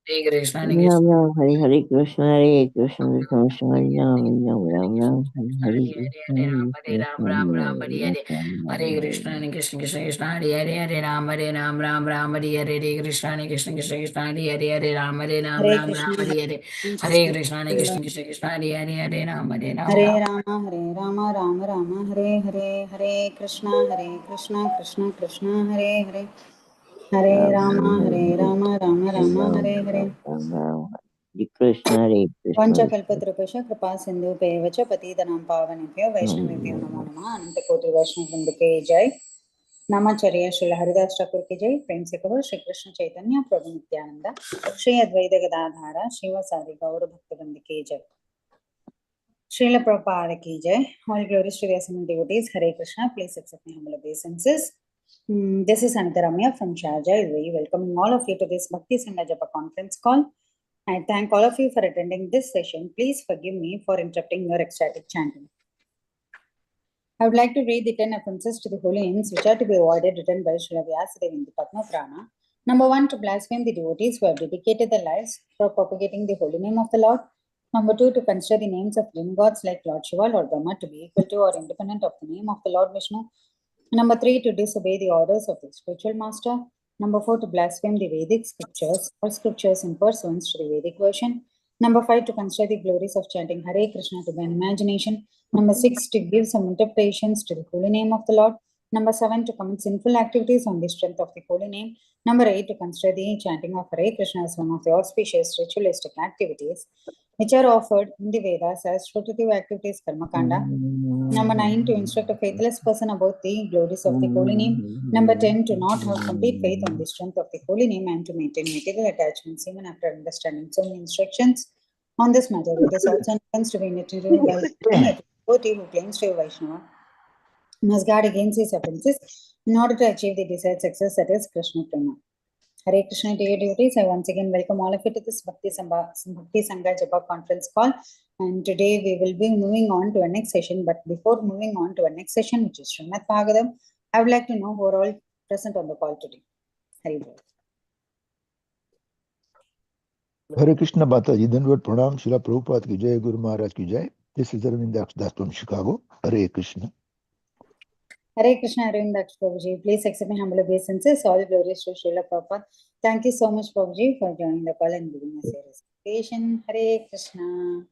Hare Krishna, Hare Ram Krishna, Ram, Hare Hare Krishna, Hare Krishna, Krishna Hare Ram, Ram Ram, Hare Hare Krishna, Hare Hare Ram, Krishna, Ram Ram, Hare Hare Hare, Hare Krishna, Hare. Hare Krishna, Krishna Krishna, Hare Hare, Hare Ram, Ram Ram, Hare Hare, Hare Krishna, Hare Krishna, Krishna Hare Hare, Hare Ram, Hare Ram Krishna, Hare Hare, Hare Krishna, Hare Krishna, Krishna Hare Hare, Hare Ram, Hare Rama, Rama Rama, Hare Hare, Hare Krishna, Krishna Krishna, Hare Hare, Hare Ram Ram, Rama, Hare Hare, Rama Rama, Ram Hare Hare. Ram, Ram Ram, Hare Krishna, Hare Krishna, Vanchakalpatrupasha कृपा सिंधुभ्येव च पतितनां पावनेभ्यो वैष्णवेभ्यो नमो नमः। अनंत कोटि वैष्णव वृंद के जय। नामाचार्य श्री हरिदास ठाकुर की जय। प्रेम से कहो श्री कृष्ण चैतन्य प्रभु नित्यानंद श्री अद्वैत गदाधारा श्रीवासादि गौर भक्त वृंद के जय। Srila Prabhupada ki jai. All glories to the ascended devotees. Hare Krishna. Please accept my humble obeisances. This is Anita Ramya from Sharjah. We welcoming all of you to this Bhakti Sangha Japa conference call. I thank all of you for attending this session. Please forgive me for interrupting your ecstatic chanting. I would like to read the 10 offenses to the holy names which are to be avoided, written by Srila Vyasadeva in the Padma Purana. Number 1, to blaspheme the devotees who have dedicated their lives for propagating the holy name of the Lord. Number 2, to consider the names of demigods like Lord Shiva, Lord Brahma to be equal to or independent of the name of the Lord Vishnu. Number 3, to disobey the orders of the spiritual master. Number 4, to blaspheme the Vedic scriptures or scriptures in pursuance to the Vedic version. Number 5, to consider the glories of chanting Hare Krishna to be an imagination. Number 6, to give some interpretations to the holy name of the Lord. Number 7, to commit sinful activities on the strength of the holy name. Number 8, to consider the chanting of Hare Krishna as one of the auspicious ritualistic activities which are offered in the Vedas as fruitive activities Karma Kanda. Number 9, to instruct a faithless person about the glories of the holy name. Number 10, to not have complete faith on the strength of the holy name and to maintain material attachments even after understanding so many instructions on this matter. It is also intends to be initiated by any devotee who claims to be Vaishnava must guard against these offenses in order to achieve the desired success, that is Krishna Prema. Hare Krishna, dear devotees. I once again welcome all of you to this Bhakti Sangha Japa conference call. And today we will be moving on to our next session. But before moving on to our next session, which is Srimad Bhagavatam, I would like to know who are all present on the call today. Hare Krishna. Hare Krishna Mataji, Dandavat Pranam, Srila Prabhupada ki jai, Guru Maharaj ki jai. This is Arvind Das from Chicago. Hare Krishna. Hare Krishna, Arvind Prabhuji. Please accept my humble obeisances. All glories to Srila Prabhupada. Thank you so much, Prabhuji, for joining the call and giving us your recitation. Hare Krishna.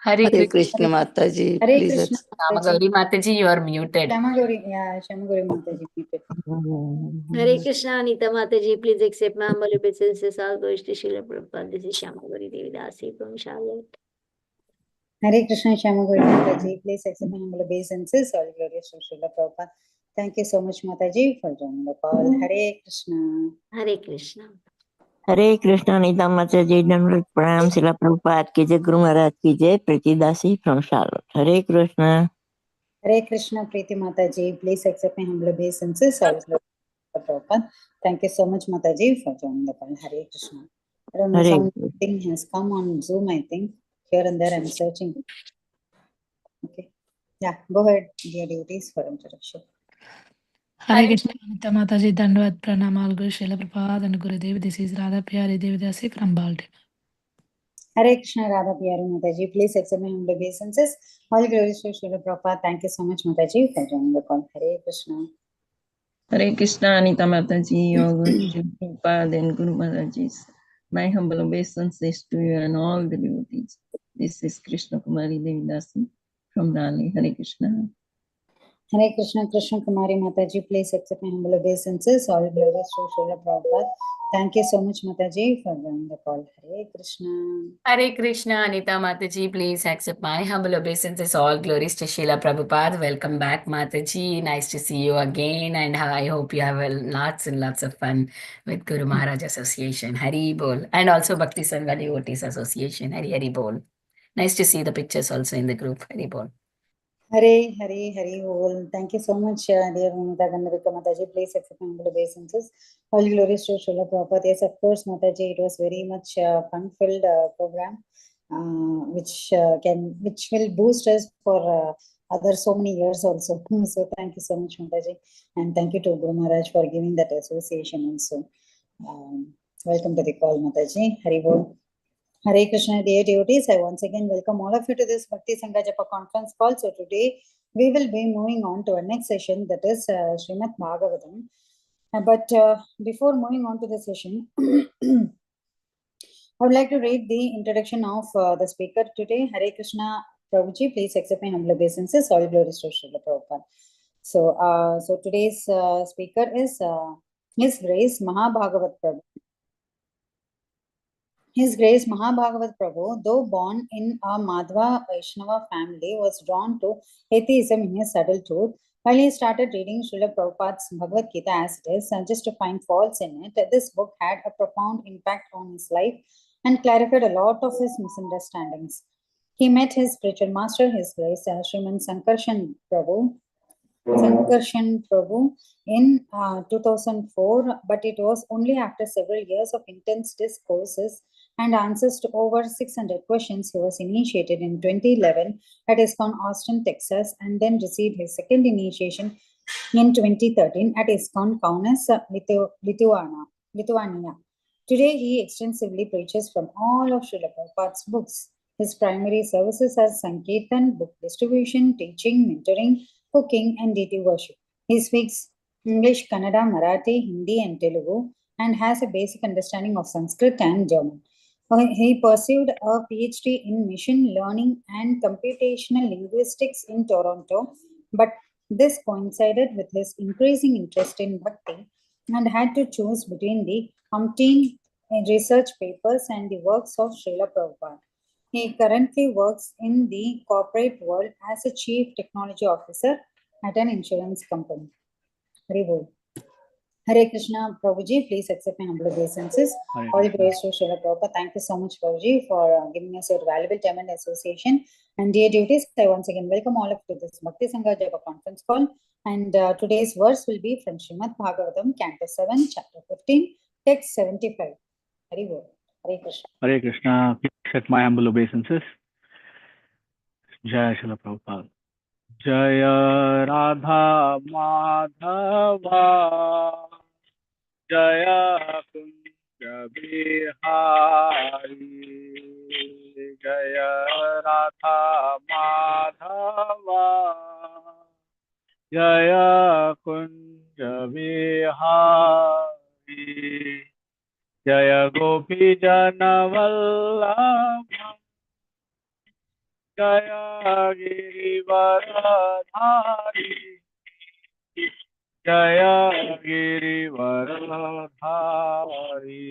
Hare Hare Krishna. Krishna Mataji, Hare please Krishna, accept. Mataji. Mataji, you are muted. Shamagori, yeah, Shamagori Mataji. Hare Krishna, Anita Mataji, please accept my humble obeisances. All goes to Srila Prabhupada. This is Shamagori Devidasi from Charlotte. Hare Krishna, Shamagori Mataji, please accept my humble obeisances. All glorious to Srila Prabhupada. Thank you so much, Mataji, for joining the call. Hare Krishna. Hare Krishna. Hare Krishna, Nita Mataji, Dandavat Pranam, Srila Prabhupada ki jai, Guru Maharaj ki jai, Priti Dasi from Charlotte. Hare Krishna. Hare Krishna, Preeti Mataji, please accept my humble obeisances. All glorious to Srila Prabhupada. Thank you so much, Mataji, for joining the call. Hare Krishna. I don't know, Hare something has come on Zoom, I think. Here and there, I'm searching. Okay. Yeah, go ahead, dear devotees, for introduction. Hare Krishna, Anita Mataji, Dandavat Pranam, all Guru Srila Prabhupada and Gurudev. This is Radha Priyari Devidasi from Baltimore. Hare Krishna, Radha Priyari Mataji, please accept my humble obeisances. All glories to Srila Prabhupada. Thank you so much, Mataji, for joining the call. Hare Krishna. Hare Krishna, Anita Mataji, all glories to Prabhupada and Guru Maharaji. My humble obeisances to you and all the devotees. This is Krishna Kumari Devidasi from Raleigh. Hare Krishna. Hare Krishna, Krishna Kumari Mataji, please accept my humble obeisances. All glories to Srila Prabhupada. Thank you so much, Mataji, for joining the call. Hare Krishna. Hare Krishna, Anita Mataji, please accept my humble obeisances. All glories to Srila Prabhupada. Welcome back, Mataji. Nice to see you again, and I hope you have lots and lots of fun with Guru Maharaj Association. Hari Bol. And also Bhakti Sangha Devotees Association. Hari Bol. Nice to see the pictures also in the group. Hari Bol. Hare, Hare, Hare, Bol. Thank you so much, dear Vinita Gandharika Mataji. Please accept my humble obeisances. All glories to Srila Prabhupada. Yes, of course, Mataji, it was very much fun-filled program. which will boost us for other so many years also. So thank you so much, Mataji, and thank you to Guru Maharaj for giving that association also. Welcome to the call, Mataji. Hari Bol. Hare Krishna, dear devotees. I once again welcome all of you to this Bhakti Sangha Japa conference call. So today we will be moving on to our next session, that is Srimad Bhagavatam. But before moving on to the session, I would like to read the introduction of the speaker today. Hare Krishna, Prabhuji, please accept my humble obeisances. All glories to Srila Prabhupada. So today's speaker is His Grace Mahabhagavat Prabhu. His Grace Mahabhagavat Prabhu, though born in a Madhva Vaishnava family, was drawn to atheism in his adulthood. While he started reading Srila Prabhupada's Bhagavad Gita as it is, just to find faults in it, this book had a profound impact on his life and clarified a lot of his misunderstandings. He met his spiritual master, His Grace Sriman Sankarshan Prabhu in 2004, but it was only after several years of intense discourses and answers to over 600 questions he was initiated in 2011 at ISKCON Austin, Texas, and then received his second initiation in 2013 at ISKCON Kaunas, Lithuania. Today, he extensively preaches from all of Srila Prabhupada's books. His primary services are Sankirtan, book distribution, teaching, mentoring, cooking, and deity worship. He speaks English, Kannada, Marathi, Hindi, and Telugu, and has a basic understanding of Sanskrit and German. He pursued a PhD in machine learning and computational linguistics in Toronto, but this coincided with his increasing interest in bhakti and had to choose between the umpteen research papers and the works of Srila Prabhupada. He currently works in the corporate world as a chief technology officer at an insurance company. Hari Bol. Hare Krishna, Prabhuji, please accept my humble obeisances. All praise to Srila Prabhupada. Thank you so much, Prabhuji, for giving us your valuable time and association. And dear devotees, I once again welcome all of you to this Bhakti Sangha Japa conference call. And today's verse will be from Srimad Bhagavatam, Canto 7, Chapter 15, Text 75. Hari Bol. Hare Krishna. Hare Krishna, please accept my humble obeisances. Jai Srila Prabhupada. Jaya Radha Madhava Jaya Kunja Bihari Jaya Radha Madhava Jaya Kunja Bihari Jaya Gopi Jana Vallabha Jaya Girivaradhari Jaya Girivaradhari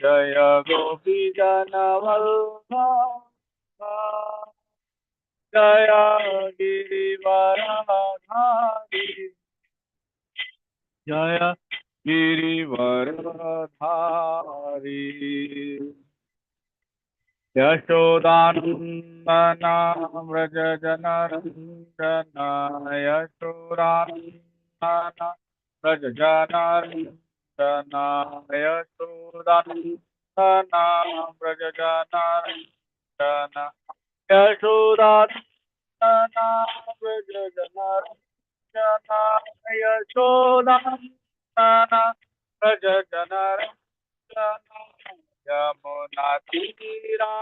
Jaya Gopi Jana Vallabha Jaya Girivaradhari Jaya Girivaradhari Yashodanandana Vraja Janarandana Yashodanandana Vraja Janarandana Yashodanandana Vraja Janarandana Yashodanandana Vraja Janarandana Yashodanandana Vraja Janarandana Yamuna Tira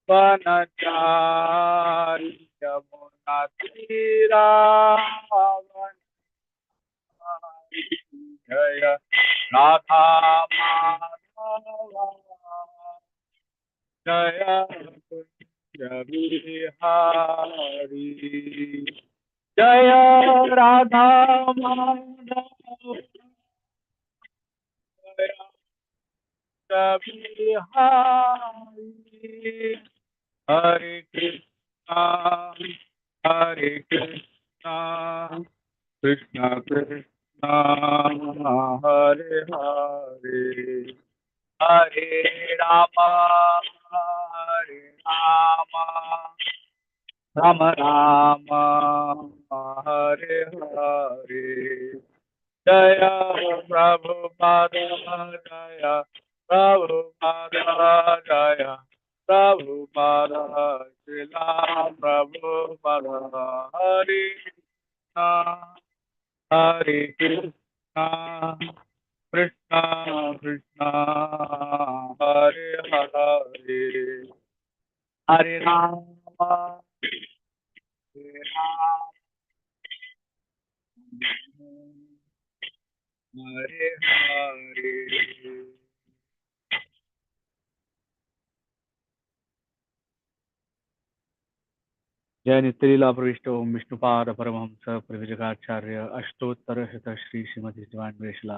Vanachari Yamuna Tira Vanachari Jaya Radha Madhava Jaya Kunja Bihari Jaya Radha Madhava Jaya Bihari Hare Krishna Hare Krishna Krishna Krishna Hare Hare Hare Rama Hare Rama Rama Rama Hare Hare Jaya Prabhupada Jaya Prabhupada Jaya Prabhupada, Srila Prabhupada, Hare Krishna, Hare Krishna, Krishna Krishna, Hare Hare, Hare Rama, Hare Rama, Hare Hare. जय नित्यलीला प्रविष्ट ओम विष्णुपाद परमहंस प्रविजगाचार्य अष्टोत्तर शत Shri Shrimati divine ग्रेसला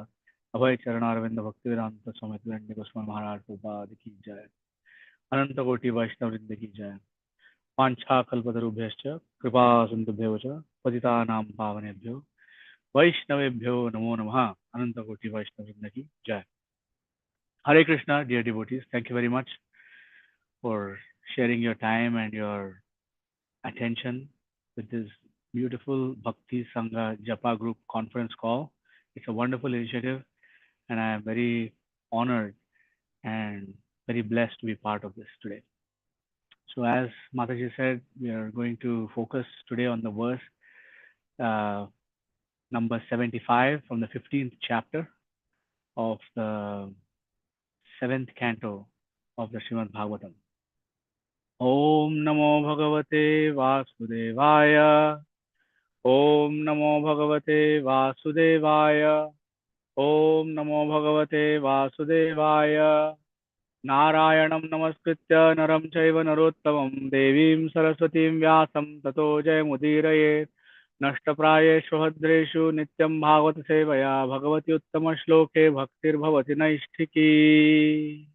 अभय चरणारविंद भक्ति वेदांत स्वामी गोस्वामी महाराज प्रभुपाद की जय। अनंत कोटि वैष्णव वृंद की जय। वाञ्छा कल्पतरुभ्यश्च कृपा सिन्धुभ्यो च पतितानां पावनेभ्यो वैष्णवेभ्यो नमो नमः। अनंत कोटि वैष्णव वृंद की जय। Hare Krishna, dear devotees, thank you very much for sharing your time and your attention with this beautiful Bhakti Sangha Japa Group conference call. It's a wonderful initiative, and I am very honored and very blessed to be part of this today. So, as Mataji said, we are going to focus today on the verse number 75 from the 15th chapter of the 7th canto of the Srimad Bhagavatam. Om Namo Bhagavate Vasudevaya. Om Namo Bhagavate Vasudevaya. Om Namo Bhagavate Vasudevaya. Narayanam Namaskritya Naram Chaiva Narottamam Devim Saraswatim Vyasam Tato Jayamudiraye Nashtaprayeshu Bhadreshu Nityam Bhagavata Sevaya Bhagavati Uttama Shloke Bhaktir Bhavati Naishtiki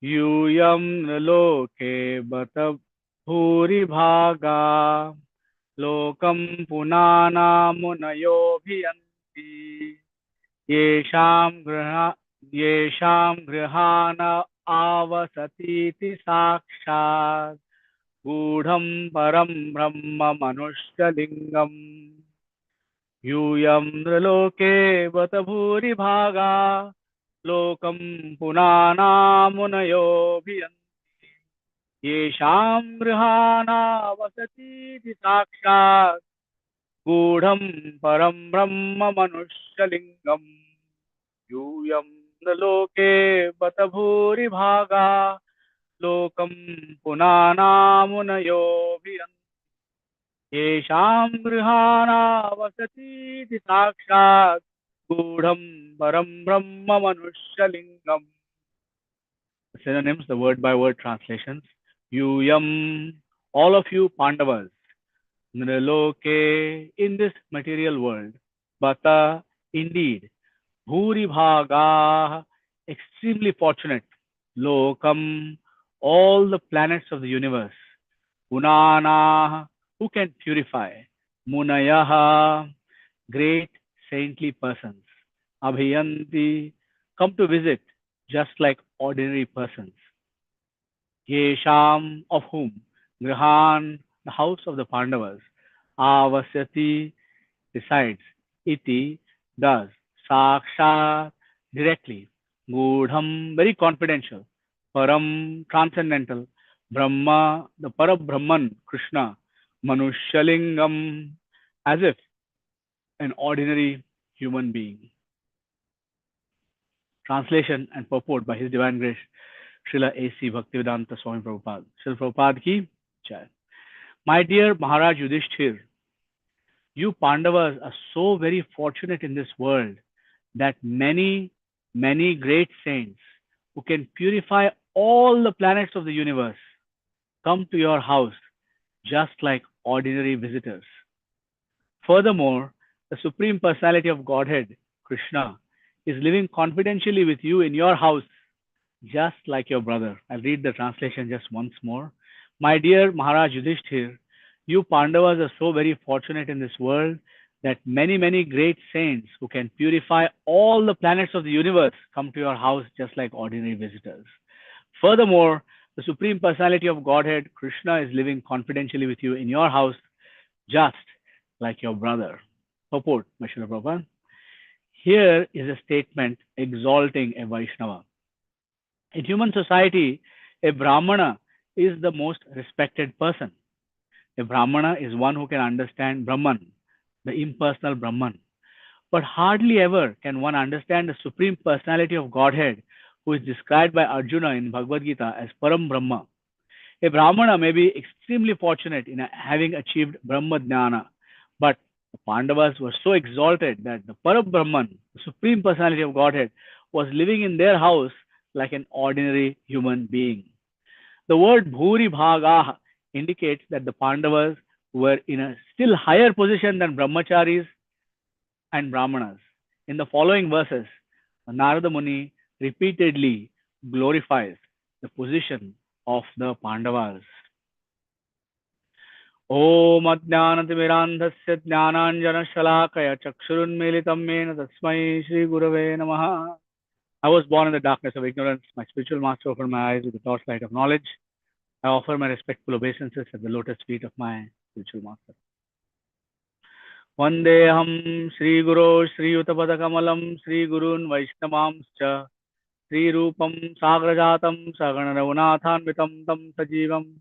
Yuyam Loke Bata Bhuri Bhaga Lokam Punana Munayo Bhiyanti Yesham Grihana Avasatiti Sakshat Gudham Param Brahma Manushkalingam Yuyam Nraloke Bata Bhuri Bhaga Lokam Punana Munayo Bhiyanti Yesham Grihana Avasatiti Sakshat Gudham Param Brahma Manushkalingam Yuyam Naloke Bata Bhuri Bhaga Lokam Punana Munayo Bhiyanti Yesham Grihana Vasati Sakshat Gudham Param Brahma Manushkalingam. Synonyms, the word by word translations. Yuyam, all of you Pandavas. Nraloke, in this material world. Bata, indeed. Bhuri Bhaga, extremely fortunate. Lokam, all the planets of the universe. Punana, who can purify. Munayaha, great saintly persons. Abhiyanti, come to visit, just like ordinary persons. Yesham, of whom. Grihan, the house of the Pandavas. Avasyati, resides. Iti, does. Sakshat, directly. Gudham, very confidential. Param, transcendental. Brahma, the Parabrahman, Krishna. Manushalingam, as if an ordinary human being. Translation and purport by His Divine Grace, Srila A.C. Bhaktivedanta Swami Prabhupada. Srila Prabhupada ki jai. My dear Maharaj Yudhishthir, you Pandavas are so very fortunate in this world that many, many great saints who can purify all the planets of the universe come to your house just like ordinary visitors. Furthermore, the Supreme Personality of Godhead, Krishna, is living confidentially with you in your house just like your brother. I'll read the translation just once more. My dear Maharaj Yudhishthir, you Pandavas are so very fortunate in this world that many, many great saints who can purify all the planets of the universe come to your house just like ordinary visitors. Furthermore, the Supreme Personality of Godhead, Krishna, is living confidentially with you in your house just like your brother. Purport, Srila Prabhupada. Here is a statement exalting a Vaishnava. In human society, a Brahmana is the most respected person. A Brahmana is one who can understand Brahman, the impersonal Brahman. But hardly ever can one understand the Supreme Personality of Godhead, who is described by Arjuna in Bhagavad Gita as Param Brahma. A Brahmana may be extremely fortunate in having achieved Brahma Jnana, but the Pandavas were so exalted that the Param Brahman, the Supreme Personality of Godhead, was living in their house like an ordinary human being. The word Bhuri Bhagah indicates that the Pandavas were in a still higher position than Brahmacharis and Brahmanas. In the following verses, Narada Muni repeatedly glorifies the position of the Pandavas. Om Ajnanatimirandhasya Jnananjanashalakaya Chakshurunmilitam Mena Tasmai Shri Gurave Namaha. I was born in the darkness of ignorance. My spiritual master opened my eyes with the torchlight of knowledge. I offer my respectful obeisances at the lotus feet of my spiritual master. Vandeham Sri Guru Sri Utapadakammalam Sri Gurun Vaishnavamscha Sri Rupam Sagrajatam Sagana Raghunathanvitam Tam Sajivam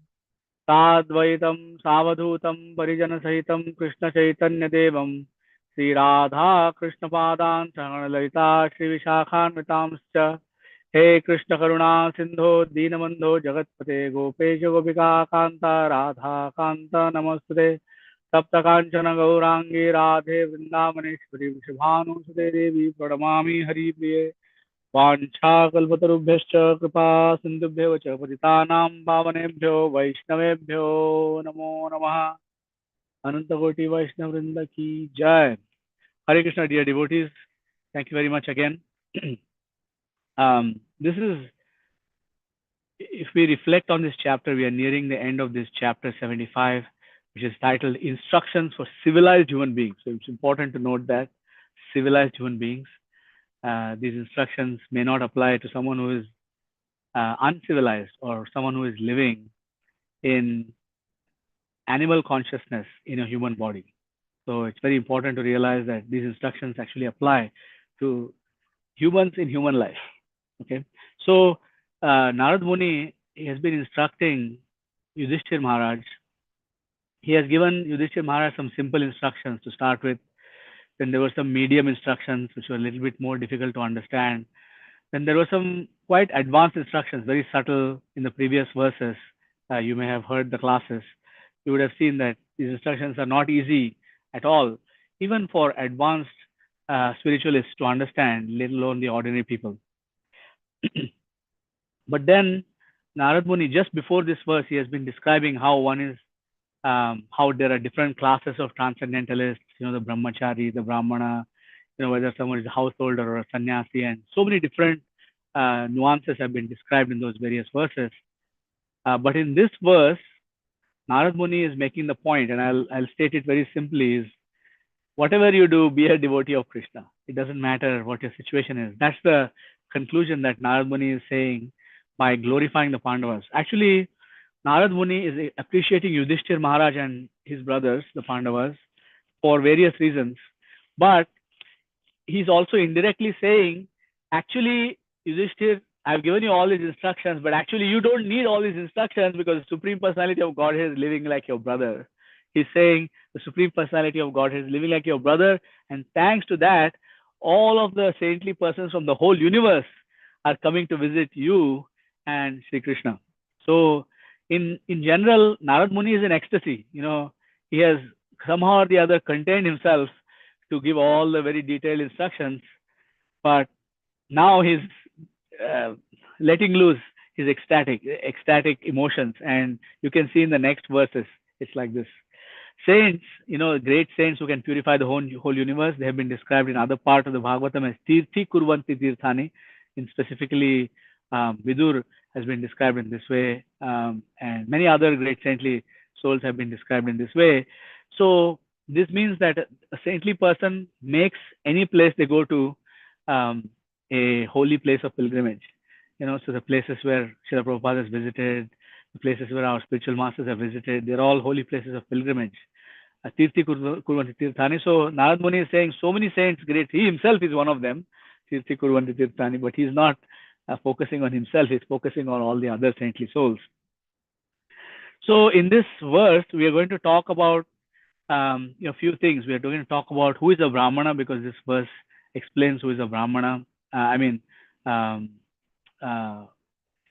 Sadvaitam Savadhutam Parijana Sahitam Krishna Chaitanya Devam Sri Radha Krishna Padan Sagana Lalita Sri Vishakhanvitamscha He Krishna Karuna Sindho Deenabandho Jagatpate Gopesha Gopika Kanta Radha Kanta Namaste Sapta Kanchana Gaurangi Radhe Vrindavaneshwari Vrishabhanusute Devi Pranamami Hari Priye Vancha Kalpatarubhyascha Kripa Sindhubhyo Cha Patitanam Pavanebhyo Vaishnavebhyo Namo Namaha. Anantakoti Vaishnav Vrinda Ki Jai. Hare Krishna, dear devotees. Thank you very much again. This is, if we reflect on this chapter, we are nearing the end of this chapter 75, which is titled Instructions for Civilized Human Beings. So it's important to note that civilized human beings, these instructions may not apply to someone who is uncivilized or someone who is living in animal consciousness in a human body. So it's very important to realize that these instructions actually apply to humans in human life. Okay, so Narad Muni has been instructing Yudhishthir Maharaj. He has given Yudhishthir Maharaj some simple instructions to start with. Then there were some medium instructions which were a little bit more difficult to understand. Then there were some quite advanced instructions, very subtle in the previous verses. You may have heard the classes. You would have seen that these instructions are not easy at all, even for advanced spiritualists to understand, let alone the ordinary people. But then Narad Muni, just before this verse, he has been describing how one is, how there are different classes of transcendentalists, the brahmachari, the brahmana, whether someone is a householder or a sannyasi, and so many different nuances have been described in those various verses. But in this verse, Narad Muni is making the point, and I'll state it very simply, is whatever you do, be a devotee of Krishna. It doesn't matter what your situation is. That's the conclusion that Narad Muni is saying by glorifying the Pandavas. Actually, Narad Muni is appreciating Yudhishthir Maharaj and his brothers, the Pandavas, for various reasons. But he's also indirectly saying, actually, Yudhishthir, I've given you all these instructions, but actually you don't need all these instructions because the Supreme Personality of Godhead is living like your brother. He's saying the Supreme Personality of Godhead is living like your brother, and thanks to that, all of the saintly persons from the whole universe are coming to visit you and Sri Krishna. So in general, Narad Muni is in ecstasy. He has somehow or the other contained himself to give all the very detailed instructions, but now he's letting loose his ecstatic emotions. And you can see in the next verses, it's like this. Saints, great saints who can purify the whole universe, they have been described in other part of the Bhagavatam as Tirthi Kurvanti Tirthani. In specifically, Vidur has been described in this way, and many other great saintly souls have been described in this way. So this means that a saintly person makes any place they go to a holy place of pilgrimage. So the places where Srila Prabhupada has visited, the places where our spiritual masters have visited, they're all holy places of pilgrimage. Tirthi Kurvanti Tirthani. So Narad Muni is saying so many saints, great. He himself is one of them, Tirthi Kurvanti Tirthani, but he's not focusing on himself. He's focusing on all the other saintly souls. So in this verse, we are going to talk about a few things. We are going to talk about who is a Brahmana, because this verse explains who is a Brahmana.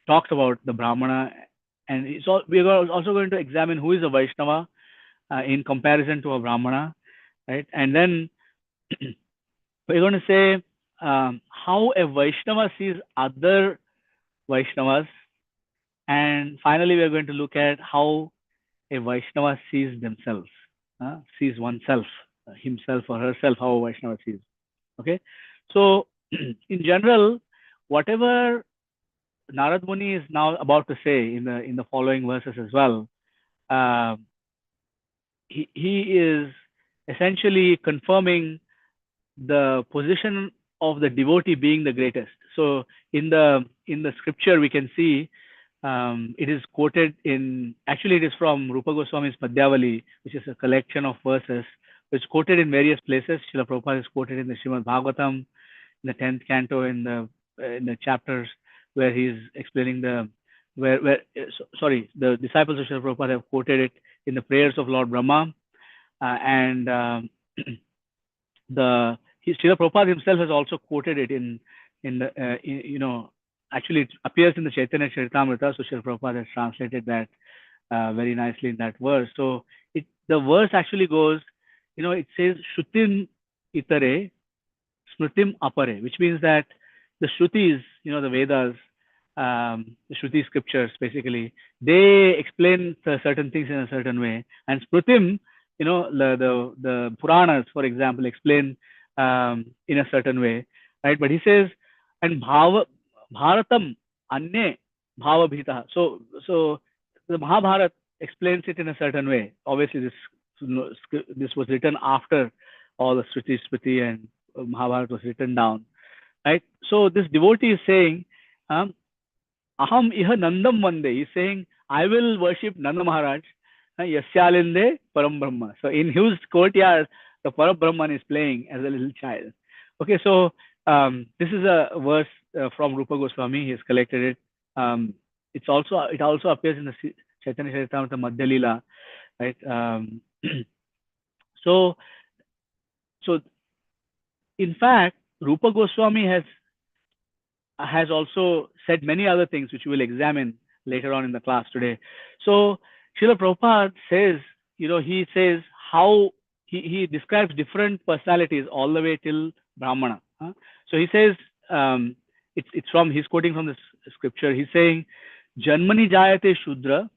Talks about the Brahmana, and we are also going to examine who is a Vaishnava in comparison to a Brahmana, right? And then we're going to say how a Vaishnava sees other Vaishnavas, and finally we are going to look at how a Vaishnava sees themselves, sees oneself, himself or herself, how a Vaishnava sees. Okay, so in general, whatever Narad Muni is now about to say in the following verses as well, he is essentially confirming the position of the devotee being the greatest. So in the scripture we can see it is quoted in, actually it is from Rupa Goswami's Padyavali, which is a collection of verses. It's quoted in various places. Srila Prabhupada is quoted in the Srimad Bhagavatam, in the 10th canto, in the chapters where he is explaining the disciples of Srila Prabhupada have quoted it in the prayers of Lord Brahma, and Srila Prabhupada himself has also quoted it in the actually it appears in the Chaitanya Charitamrita. So Srila Prabhupada has translated that very nicely in that verse. So the verse actually goes, it says Shrutim itare smritim apare, which means that the Shrutis, the Vedas, the Shruti scriptures, basically, they explain certain things in a certain way, and Smritim, the Puranas, for example, explain in a certain way, right? But he says, and Bharatam Anye Bhavabhita. So the Mahabharata explains it in a certain way. Obviously, this was written after all the Shruti, Smriti, and Mahabharata was written down, right? So this devotee is saying, Aham iha Nandam Vande. He's saying, I will worship Nanda Maharaj, Yasyalinde Param Brahma. So in his courtyard, the Param Brahman is playing as a little child. Okay, so this is a verse from Rupa Goswami. He has collected it. It also appears in the Chaitanya Charitamrita Madhya Lila, right? So in fact, Rupa Goswami has also said many other things which we will examine later on in the class today. So Srila Prabhupada says, he says how he describes different personalities all the way till Brahmana. So he says, he's quoting from the scripture. He's saying, Janmani Jayate Shudra.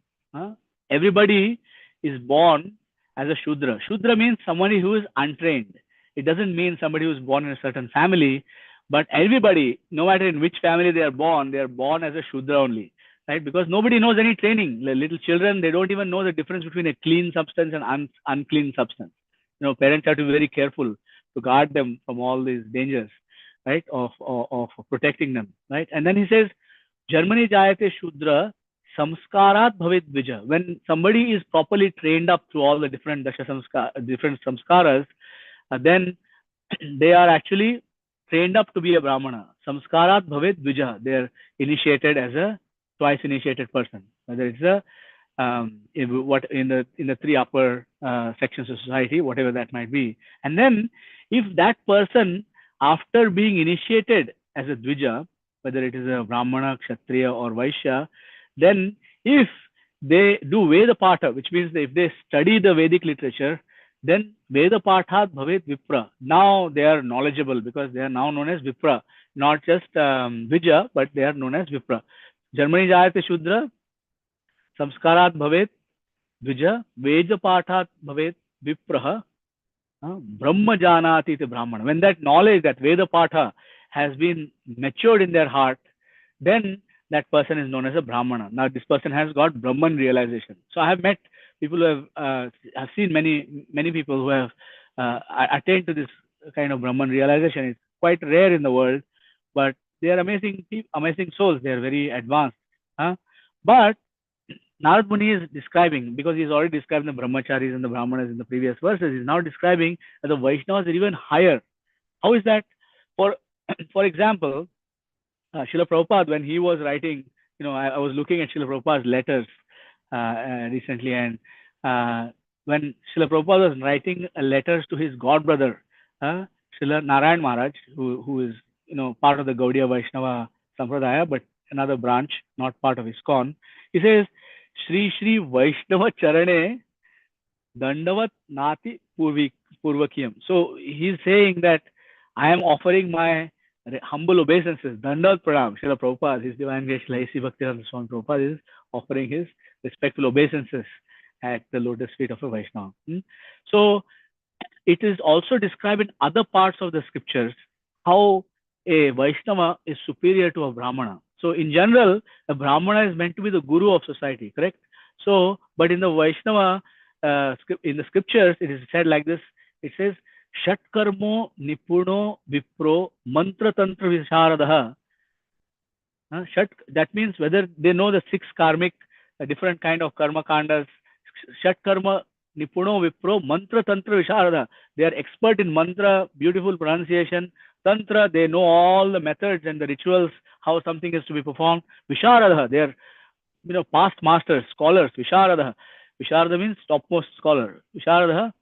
Everybody is born as a Shudra. Shudra means somebody who is untrained. It doesn't mean somebody who is born in a certain family, but everybody, no matter in which family they are born as a Shudra only, right? Because nobody knows any training. The little children, they don't even know the difference between a clean substance and unclean substance. Parents have to be very careful to guard them from all these dangers, right? Of protecting them, right? And then he says, Jarmani Jayate Shudra Samskarat Bhavet Dvija. When somebody is properly trained up through all the different different samskaras, then they are actually trained up to be a Brahmana. Samskarat Bhavet Dvija. They are initiated as a twice initiated person. Whether it's in the three upper sections of society, whatever that might be. And then if that person, after being initiated as a Dvija, whether it is a Brahmana, Kshatriya, or Vaishya, then if they do Veda Patha, which means if they study the Vedic literature, then Veda Pathat Bhavet Vipra. Now they are knowledgeable because they are now known as Vipra, not just Dvija, but they are known as Vipra. Jarmani Jayate Shudra, Samskarat Bhavet Dvija, Veda Pathat Bhavet Vipraha, Brahma Janati te Brahmana. When that knowledge, that Veda Patha has been matured in their heart, then that person is known as a Brahmana. Now this person has got Brahman realization. So I have met people who have seen many people who have attained to this kind of Brahman realization. It's quite rare in the world, but they are amazing souls. They are very advanced. But Narad Muni is describing, because he's already described the Brahmacharis and the Brahmanas in the previous verses, he's now describing that the Vaishnavas are even higher. How is that? For example, Srila Prabhupada, when he was writing, I was looking at Srila Prabhupada's letters recently, and when Srila Prabhupada was writing letters to his godbrother, Srila Narayan Maharaj, who is part of the Gaudiya Vaishnava Sampradaya, but another branch, not part of ISKCON, he says, Shri Shri Vaishnava Charane Dandavat Nati Purvakiyam. So he's saying that I am offering my humble obeisances, Dandavat Pranam. Srila Prabhupada, His Divine Grace A.C. Bhaktivedanta Swami Prabhupada is offering his respectful obeisances at the lotus feet of a Vaishnava. So it is also described in other parts of the scriptures how a Vaishnava is superior to a Brahmana. So in general, a Brahmana is meant to be the guru of society, correct? So, but in the Vaishnava, in the scriptures, it is said like this. It says, Shatkarmo Nipuno Vipro Mantra Tantra Visharadaha. That means whether they know the 6 karmic, different kind of karma kandas. Shatkarma Nipuno Vipro Mantra Tantra Visharada. They are expert in mantra, beautiful pronunciation. Tantra, they know all the methods and the rituals, how something is to be performed. Visharada, they are past masters, scholars. Visharada. Visharada means topmost scholar. Visharada.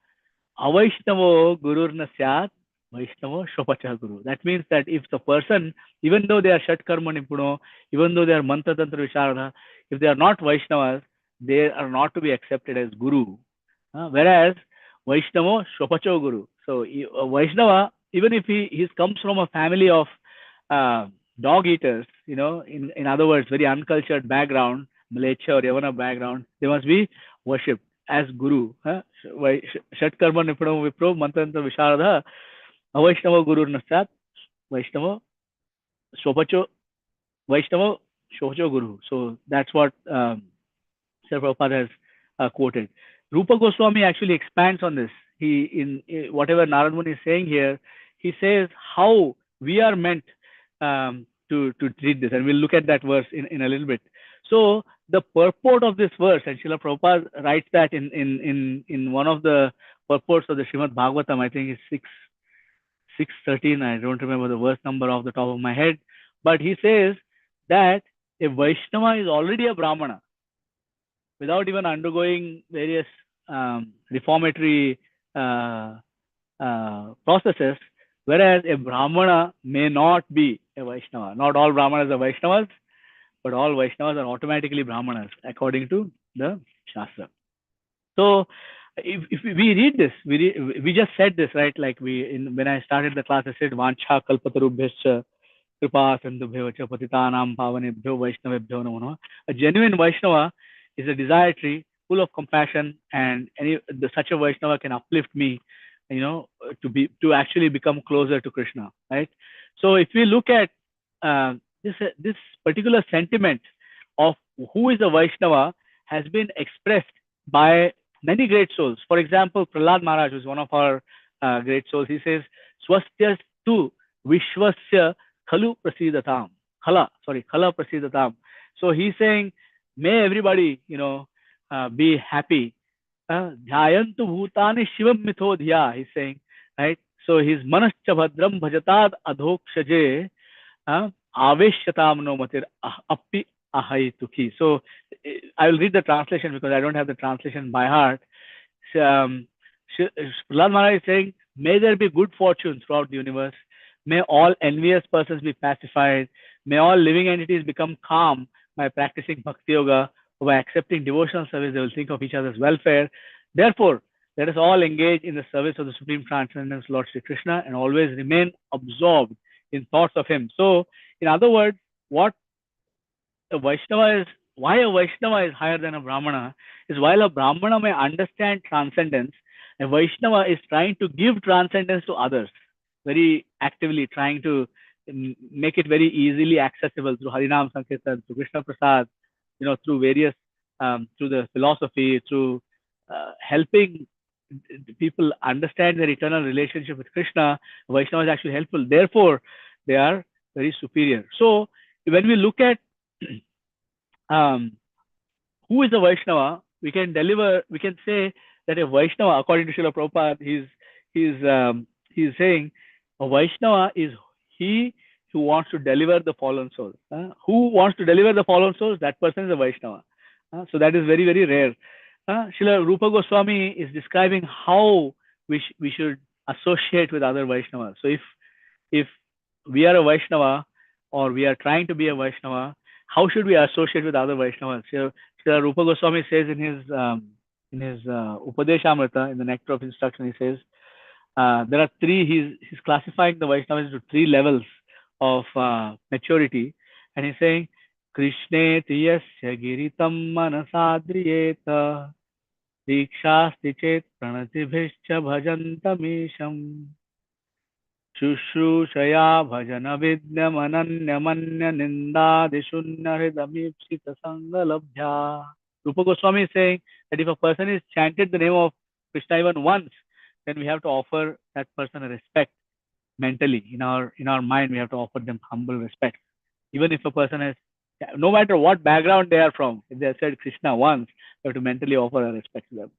Avaishnavo Gururna Syat, Vaishnavo Shopacha Guru. That means that if the person, even though they are Shatkarma Nipuno, even though they are Mantra Tantra Visharada, if they are not Vaishnavas, they are not to be accepted as Guru. Whereas Vaishnavo Shopacho Guru. So Vaishnava, even if he comes from a family of dog eaters, in other words, very uncultured background, Malaysia or Yavana background, they must be worshipped as Guru. Shatkarma Nipuno Vipro Mantantra Visharada Avaishnava Guru Nasat Vaishnava Shopacho Guru. So that's what Srila Prabhupada has quoted. Rupa Goswami actually expands on this. He in whatever Narad Muni is saying here, he says how we are meant to treat this, and we'll look at that verse in a little bit. So the purport of this verse, and Srila Prabhupada writes that in one of the purports of the Srimad Bhagavatam, I think it's 6:13. I don't remember the verse number off the top of my head, but he says that a Vaishnava is already a Brahmana without even undergoing various reformatory processes, whereas a Brahmana may not be a Vaishnava. Not all Brahmanas are Vaishnavas, but all Vaishnavas are automatically Brahmanas according to the Shastra. So if we read this, we just said this, right? Like when I started the class, I said, Vancha kalpatarubhyascha kripa sandubhyo cha patitanam pavanebhyo vaishnavebhyo namo namah. A genuine Vaishnava is a desire tree full of compassion, and such a Vaishnava can uplift me, to actually become closer to Krishna, right? So if we look at this particular sentiment of who is a Vaishnava has been expressed by many great souls. For example, Prahlad Maharaj, who is one of our great souls, he says, Swastya tu Vishwasya Khalu Prasidatam. Khala Prasidatam. So he's saying, may everybody, be happy. Dhyayantu bhutani shivam mithodhya, he's saying, right? So his manascha bhadram bhajatad adhokshaje aveshyatam no matir appi ahai tukhi. So I will read the translation because I don't have the translation by heart. Prahlad Maharaj is saying, may there be good fortune throughout the universe. May all envious persons be pacified. May all living entities become calm by practicing Bhakti Yoga. By accepting devotional service, they will think of each other's welfare. Therefore, let us all engage in the service of the Supreme Transcendence, Lord Sri Krishna, and always remain absorbed in thoughts of Him. So, in other words, what a Vaishnava is, why a Vaishnava is higher than a Brahmana is while a Brahmana may understand transcendence, a Vaishnava is trying to give transcendence to others, very actively trying to make it very easily accessible through Harinam Sankirtan, through Krishna Prasad, through various, through the philosophy, through helping people understand their eternal relationship with Krishna. Vaishnava is actually helpful. Therefore, they are very superior. So, when we look at who is a Vaishnava, we can say that a Vaishnava, according to Srila Prabhupada, he's saying a Vaishnava is he who wants to deliver the fallen souls. Who wants to deliver the fallen souls? That person is a Vaishnava. So that is very, very rare. Srila Rupa Goswami is describing how we should associate with other Vaishnavas. So if we are a Vaishnava or we are trying to be a Vaishnava, how should we associate with other Vaishnavas? Srila Rupa Goswami says in his Upadeshamrita, in the Nectar of Instruction, he says there are three. He's classifying the Vaishnavas into three levels of maturity, and he's saying Krishne tiyasya giritam manasadriyeta dikshasti chet pranatibhischa bhajantamisham Shushrusaya bhajana vidyam ananyamanya nindadishunya hridamipsita sangalabhya. Rupa Goswami is saying that if a person is chanted the name of Krishna even once, then we have to offer that person a respect mentally. In our mind, we have to offer them humble respect. Even if a person has, no matter what background they are from, if they have said Krishna once, we have to mentally offer a respect to them.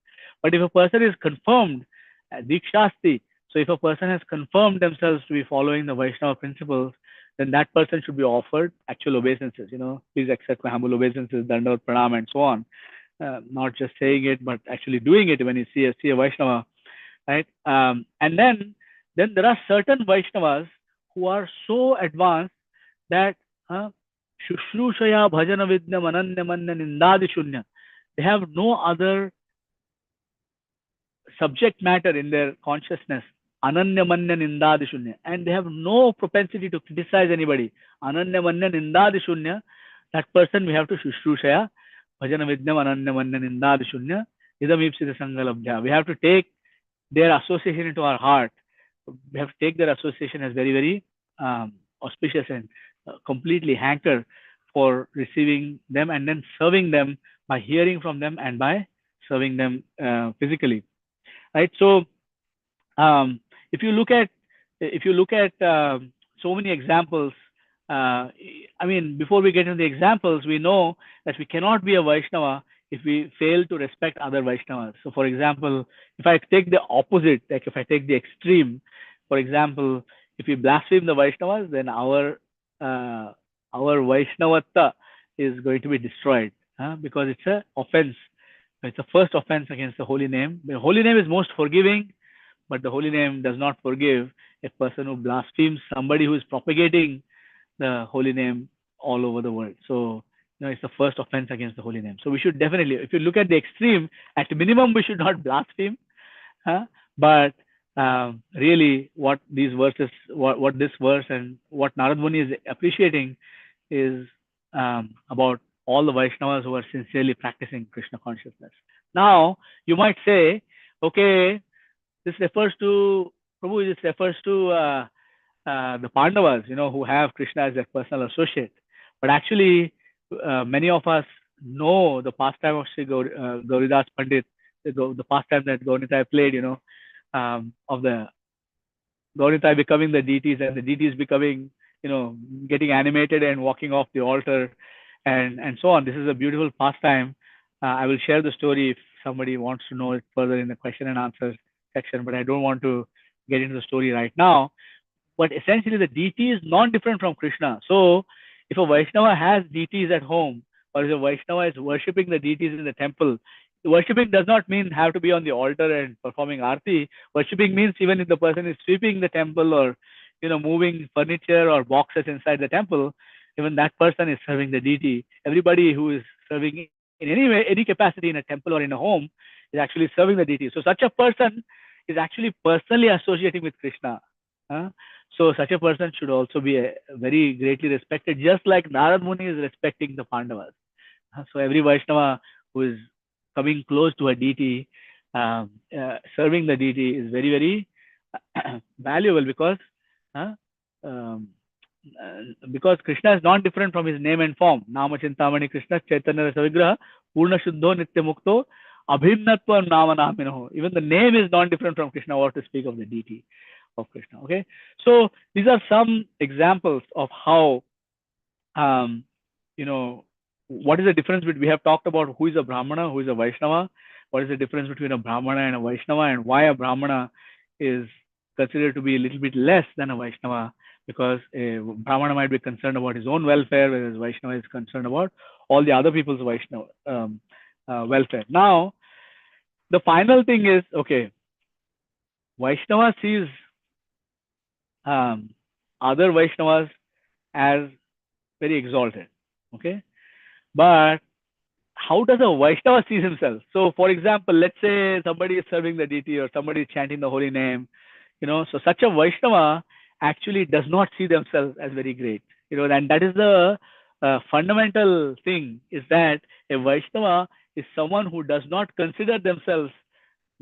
But if a person is confirmed, Dikshasti, so if a person has confirmed themselves to be following the Vaishnava principles, then that person should be offered actual obeisances. Please accept my humble obeisances, Dandavat Pranam, and so on. Not just saying it, but actually doing it when you see a Vaishnava, right? And then there are certain Vaishnavas who are so advanced that Shushrushaya bhajana vidyam ananyamanya nindadishunya. They have no other subject matter in their consciousness. Ananyamanya nindadishunya. And they have no propensity to criticize anybody. Ananyamanya nindadishunya. That person we have to Shushrushaya bhajana vidyam ananyamanya nindadishunya idamipsita sangalabhya. We have to take their association into our heart. We have to take their association as very, very auspicious and completely hanker for receiving them and then serving them by hearing from them and by serving them physically, right? So if you look at so many examples, before we get into the examples, we know that we cannot be a Vaishnava if we fail to respect other Vaishnavas. So for example, if I take the opposite, like if I take the extreme, for example, if we blaspheme the Vaishnavas, then our Vaishnavatta is going to be destroyed because it's an offense. It's a first offense against the holy name. The holy name is most forgiving, but the holy name does not forgive a person who blasphemes somebody who is propagating the holy name all over the world. So it's the first offense against the holy name. So we should definitely, if you look at the extreme, at minimum we should not blaspheme. But really, what these verses, what this verse and what Narad Muni is appreciating is about all the Vaishnavas who are sincerely practicing Krishna consciousness. Now, you might say, okay, this refers to Prabhu. This refers to the Pandavas, who have Krishna as their personal associate. But actually, many of us know the pastime of Sri Gauridas Pandit, the pastime that Gaurnitai played, of the Gaurnitai becoming the deities and the deities becoming, getting animated and walking off the altar and so on. This is a beautiful pastime. I will share the story if somebody wants to know it further in the question and answer section, but I don't want to get into the story right now. But essentially, the deity is non-different from Krishna. So if a Vaishnava has deities at home, or if a Vaishnava is worshipping the deities in the temple, worshipping does not mean have to be on the altar and performing arti. Worshipping means even if the person is sweeping the temple or moving furniture or boxes inside the temple, even that person is serving the deity. Everybody who is serving in any capacity in a temple or in a home is actually serving the deity. So such a person is actually personally associating with Krishna. So such a person should also be very greatly respected, just like Narad Muni is respecting the Pandavas. So every Vaishnava who is coming close to a deity, serving the deity is very, very valuable because Krishna is not different from his name and form. Nama Chintamani Krishna Chaitanya Rasa Vigraha Purna Shuddho Nitya Mukto Abhinnatva Nama Naminoho. Even the name is not different from Krishna, what to speak of the deity of Krishna. Okay, so these are some examples of how what is the difference between, we have talked about who is a Brahmana, who is a Vaishnava, what is the difference between a Brahmana and a Vaishnava, and why a Brahmana is considered to be a little bit less than a Vaishnava. because a Brahmana might be concerned about his own welfare, whereas Vaishnava is concerned about all the other people's Vaishnava welfare. Now, the final thing is, okay, Vaishnava sees other Vaishnavas as very exalted, okay? But how does a Vaishnava see himself? So, for example, let's say somebody is serving the deity or somebody is chanting the holy name, so such a Vaishnava actually does not see themselves as very great, and that is the fundamental thing, is that a Vaishnava is someone who does not consider themselves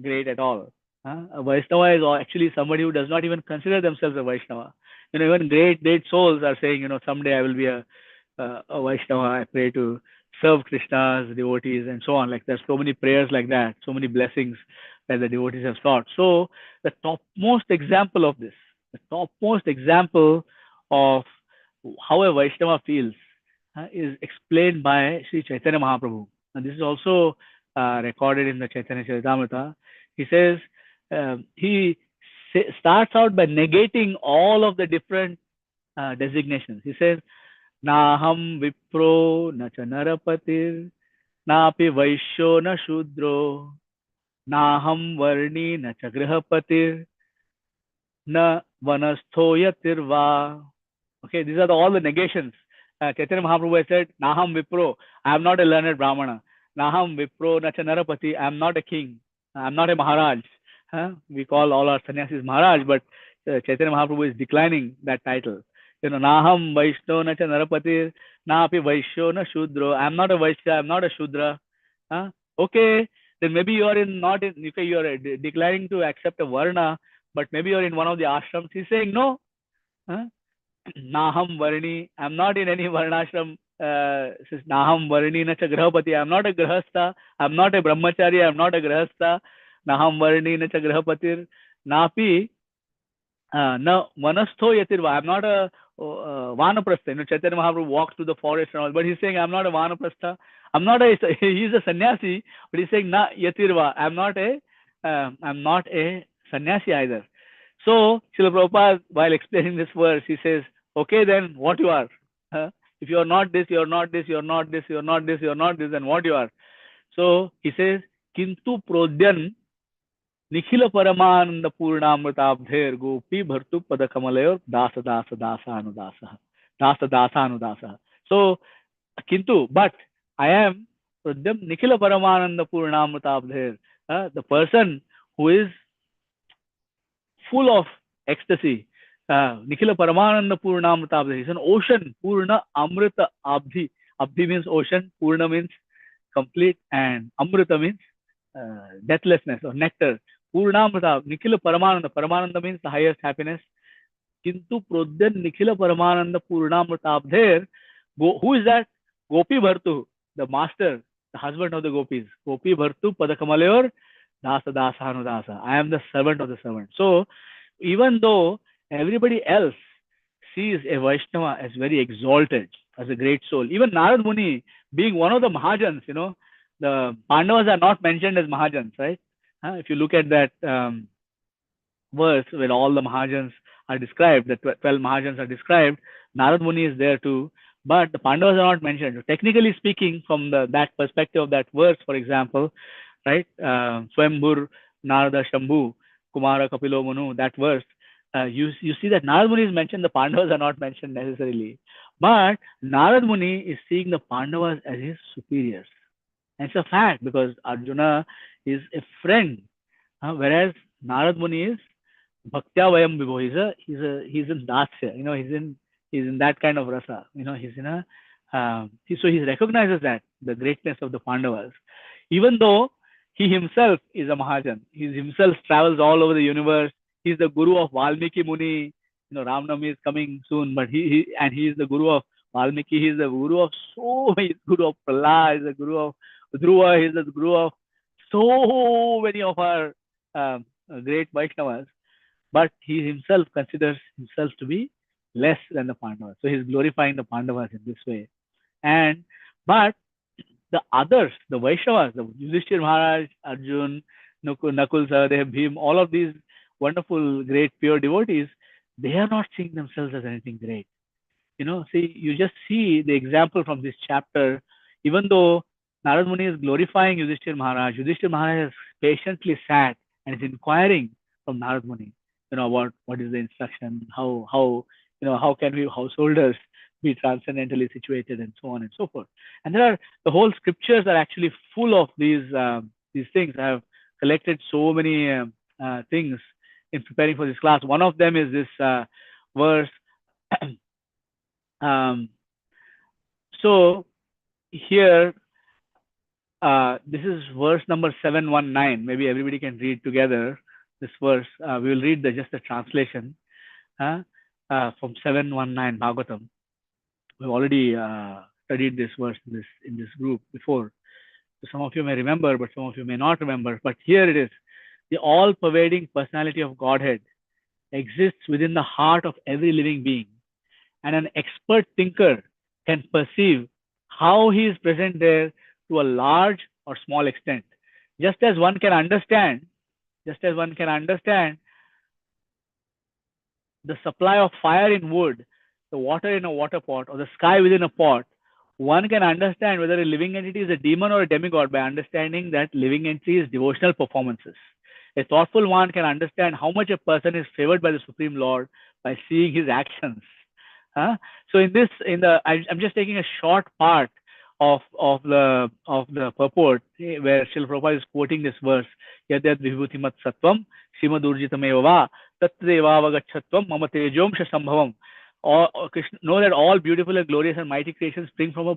great at all. A Vaishnava is actually somebody who does not even consider themselves a Vaishnava. Even great souls are saying, someday I will be a Vaishnava. I pray to serve Krishna's devotees and so on. Like there's so many prayers like that, so many blessings that the devotees have sought. So the topmost example of this, the topmost example of how a Vaishnava feels is explained by Sri Chaitanya Mahaprabhu. And this is also recorded in the Chaitanya Charitamrita. He says, he starts out by negating all of the different designations. He says, Naham Vipro na cha Narapatir, Napi Vaishyo na Shudro, Naham Varni na cha Grihapatir, Na Vanastho Yatirva. Okay, these are all the negations. Chaitanya Mahaprabhu said, Naham Vipro, I am not a learned Brahmana. Naham Vipro na cha Narapati, I am not a king. I am not a Maharaj. We call all our sannyasis Maharaj, but Chaitanya Mahaprabhu is declining that title. Naham Vaishno na cha Narapati, Naapi Vaishyo na Shudro. I am not a Vaishya, I am not a Shudra. Okay, then maybe you are you are declining to accept a Varna, but maybe you are in one of the ashrams. He's saying, no. Naham Varni, I am not in any Varnashram. Says Naham Varni na cha Grahapati. I am not a Grahastha. I am not a Brahmachari. I am not a Grahastha. Naham Varni na cha Grahapatir. Napi na Vanastho Yatirva. I am not a Vanaprastha. Chaitanya Mahaprabhu walks through the forest and all, but he's saying, I am not a Vanaprastha. I'm not a, he's a sannyasi, but he's saying, Na Yatirva. I'm not a sannyasi either. So, Srila Prabhupada, while explaining this verse, he says, okay, then what you are? If you are not this, you are not this, you are not this, you are not this, you are not this, then what you are? So, he says, Kintu Prodyan Nikhila Paramananda Purnamritabdher Gopi Bhartu Padakamalayur Dasa Dasa Dasa Anudasa. Dasa Dasa Anudasa. So, Kintu, but I am Prodyan Nikhila Paramananda Purnamritabdher, the person who is full of ecstasy. Nikhila Paramananda Purnamritabdhi. He's an ocean. Purna Amrita Abdhi. Abdhi means ocean. Purna means complete. And Amrita means deathlessness or nectar. Purnamrita. Nikhila Paramananda. Paramananda means the highest happiness. Kintu Prodyan Nikhila Paramananda Purnamritabdher. Who is that? Gopi Bhartu. The master. The husband of the gopis. Gopi Bhartu Padakamalayur Dasa Dasa Anudasa. I am the servant of the servant. So, even though everybody else sees a Vaishnava as very exalted, as a great soul, even Narad Muni, being one of the Mahajans, the Pandavas are not mentioned as Mahajans, right? If you look at that verse where all the Mahajans are described, the 12 Mahajans are described, Narad Muni is there too, but the Pandavas are not mentioned. So technically speaking, from that perspective of that verse, for example, right? Swambhur, Narada, Shambhu, Kumara, Kapilo, Manu, that verse, you see that Narad Muni is mentioned, the Pandavas are not mentioned necessarily. But Narad Muni is seeing the Pandavas as his superiors. And it's a fact because Arjuna is a friend, whereas Narad Muni is Bhaktya Vayam Vibho. He's in Dasya, he's in that kind of rasa. He's in a so he recognizes that the greatness of the Pandavas, even though he himself is a Mahajan. He himself travels all over the universe. He's the guru of Valmiki Muni. Ramnami is coming soon, but he is the guru of Valmiki. He is the guru of he's the guru of Prahlad. He's the guru of Dhruva. He's the guru of so many of our great Vaishnavas. But he himself considers himself to be less than the Pandavas. So he's glorifying the Pandavas in this way. But the others, the Vaishnavas, the Yudhishthir Maharaj, Arjun, Nakul, Sahadev, Bhim, all of these wonderful, great, pure devotees, they are not seeing themselves as anything great. See, you just see the example from this chapter. Even though Narad Muni is glorifying Yudhishthir Maharaj has patiently sat and is inquiring from Narad Muni, about what is the instruction, how can we householders be transcendentally situated, and so on and so forth. And the whole scriptures are actually full of these things. I have collected so many things in preparing for this class. One of them is this verse. So here, this is verse number 719. Maybe everybody can read together this verse. We will read just the translation from 719 Bhagavatam. We've already studied this verse in this group before. So some of you may remember, but some of you may not remember. But here it is. The all-pervading personality of Godhead exists within the heart of every living being, and an expert thinker can perceive how he is present there to a large or small extent. Just as one can understand the supply of fire in wood, the water in a water pot, or the sky within a pot, one can understand whether a living entity is a demon or a demigod by understanding that living entity's devotional performances. A thoughtful one can understand how much a person is favored by the Supreme Lord by seeing his actions. So I'm just taking a short part of the purport where Srila Prabhupada is quoting this verse. Yadyad vibhutimat sattvam srimad urjitameva tattadevavagachatvam mama tejomsha sambhavam. Krishna, know that all beautiful and glorious and mighty creations spring from a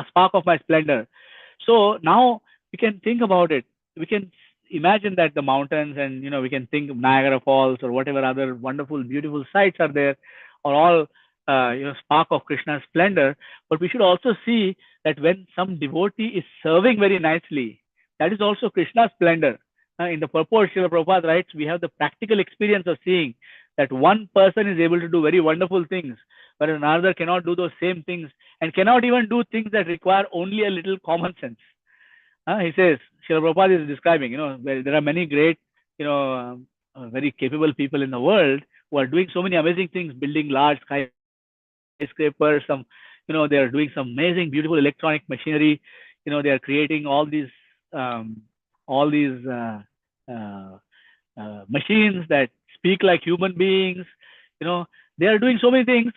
spark of my splendor. So now we can think about it. We can imagine that the mountains and we can think of Niagara Falls or whatever other wonderful, beautiful sights are there, are all spark of Krishna's splendor. But we should also see that when some devotee is serving very nicely, that is also Krishna's splendor. In the purport, Srila Prabhupada writes, we have the practical experience of seeing that one person is able to do very wonderful things, but another cannot do those same things and cannot even do things that require only a little common sense. He says, Srila Prabhupada is describing, there are many great, very capable people in the world who are doing so many amazing things, building large skyscrapers, they are doing some amazing, beautiful electronic machinery. They are creating all these machines that speak like human beings. They are doing so many things,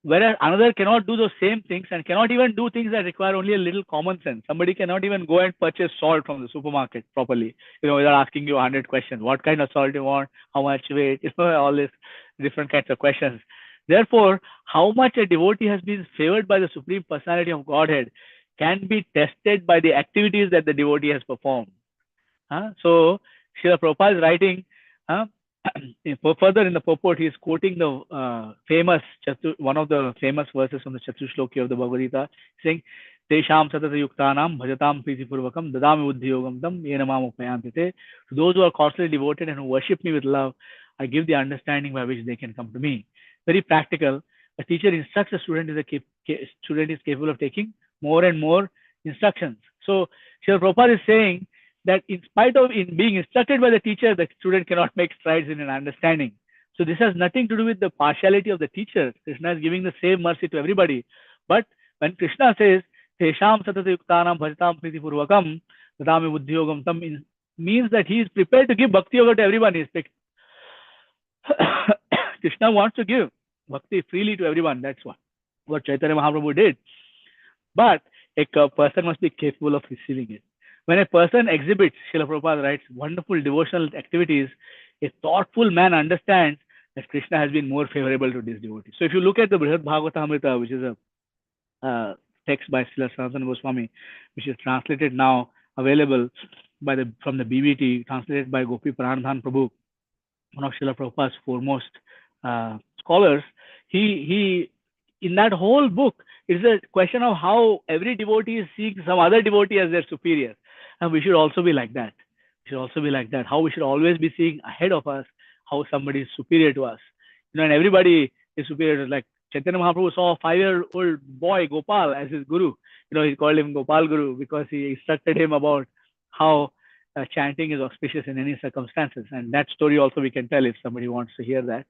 whereas another cannot do those same things and cannot even do things that require only a little common sense. Somebody cannot even go and purchase salt from the supermarket properly, without asking you 100 questions. What kind of salt you want? How much weight? All these different kinds of questions. Therefore, how much a devotee has been favored by the Supreme Personality of Godhead can be tested by the activities that the devotee has performed. So, Srila Prabhupada is writing, further in the purport, he is quoting the one of the famous verses from the Chatushloki of the Bhagavad Gita, saying, Tesham satata yuktanam bhajatam pritipurvakam dadami buddhiyogam tam yena mam upayanti te. To those who are constantly devoted and who worship me with love, I give the understanding by which they can come to me. Very practical. A teacher instructs a student, student is capable of taking more and more instructions. So, Srila Prabhupada is saying that in spite of being instructed by the teacher, the student cannot make strides in an understanding. So this has nothing to do with the partiality of the teacher. Krishna is giving the same mercy to everybody. But when Krishna says, Tesham satata yuktanam bhajatam pritipurvakam dadami buddhiyogam tam, means that he is prepared to give bhakti yoga to everyone. Krishna wants to give bhakti freely to everyone. That's what Chaitanya Mahaprabhu did. But a person must be capable of receiving it. When a person exhibits, Srila Prabhupada writes, wonderful devotional activities, a thoughtful man understands that Krishna has been more favorable to this devotee. So if you look at the Brihad Bhagavatamrita, which is a text by Srila Sanatana Goswami, which is translated now, available from the BBT, translated by Gopi Pranadhan Prabhu, one of Srila Prabhupada's foremost scholars, he in that whole book, it's a question of how every devotee is seeing some other devotee as their superior. And we should also be like that. How we should always be seeing ahead of us how somebody is superior to us. And everybody is superior. Like Chaitanya Mahaprabhu saw a 5-year-old boy, Gopal, as his guru. He called him Gopal Guru because he instructed him about how chanting is auspicious in any circumstances. And that story also we can tell if somebody wants to hear that.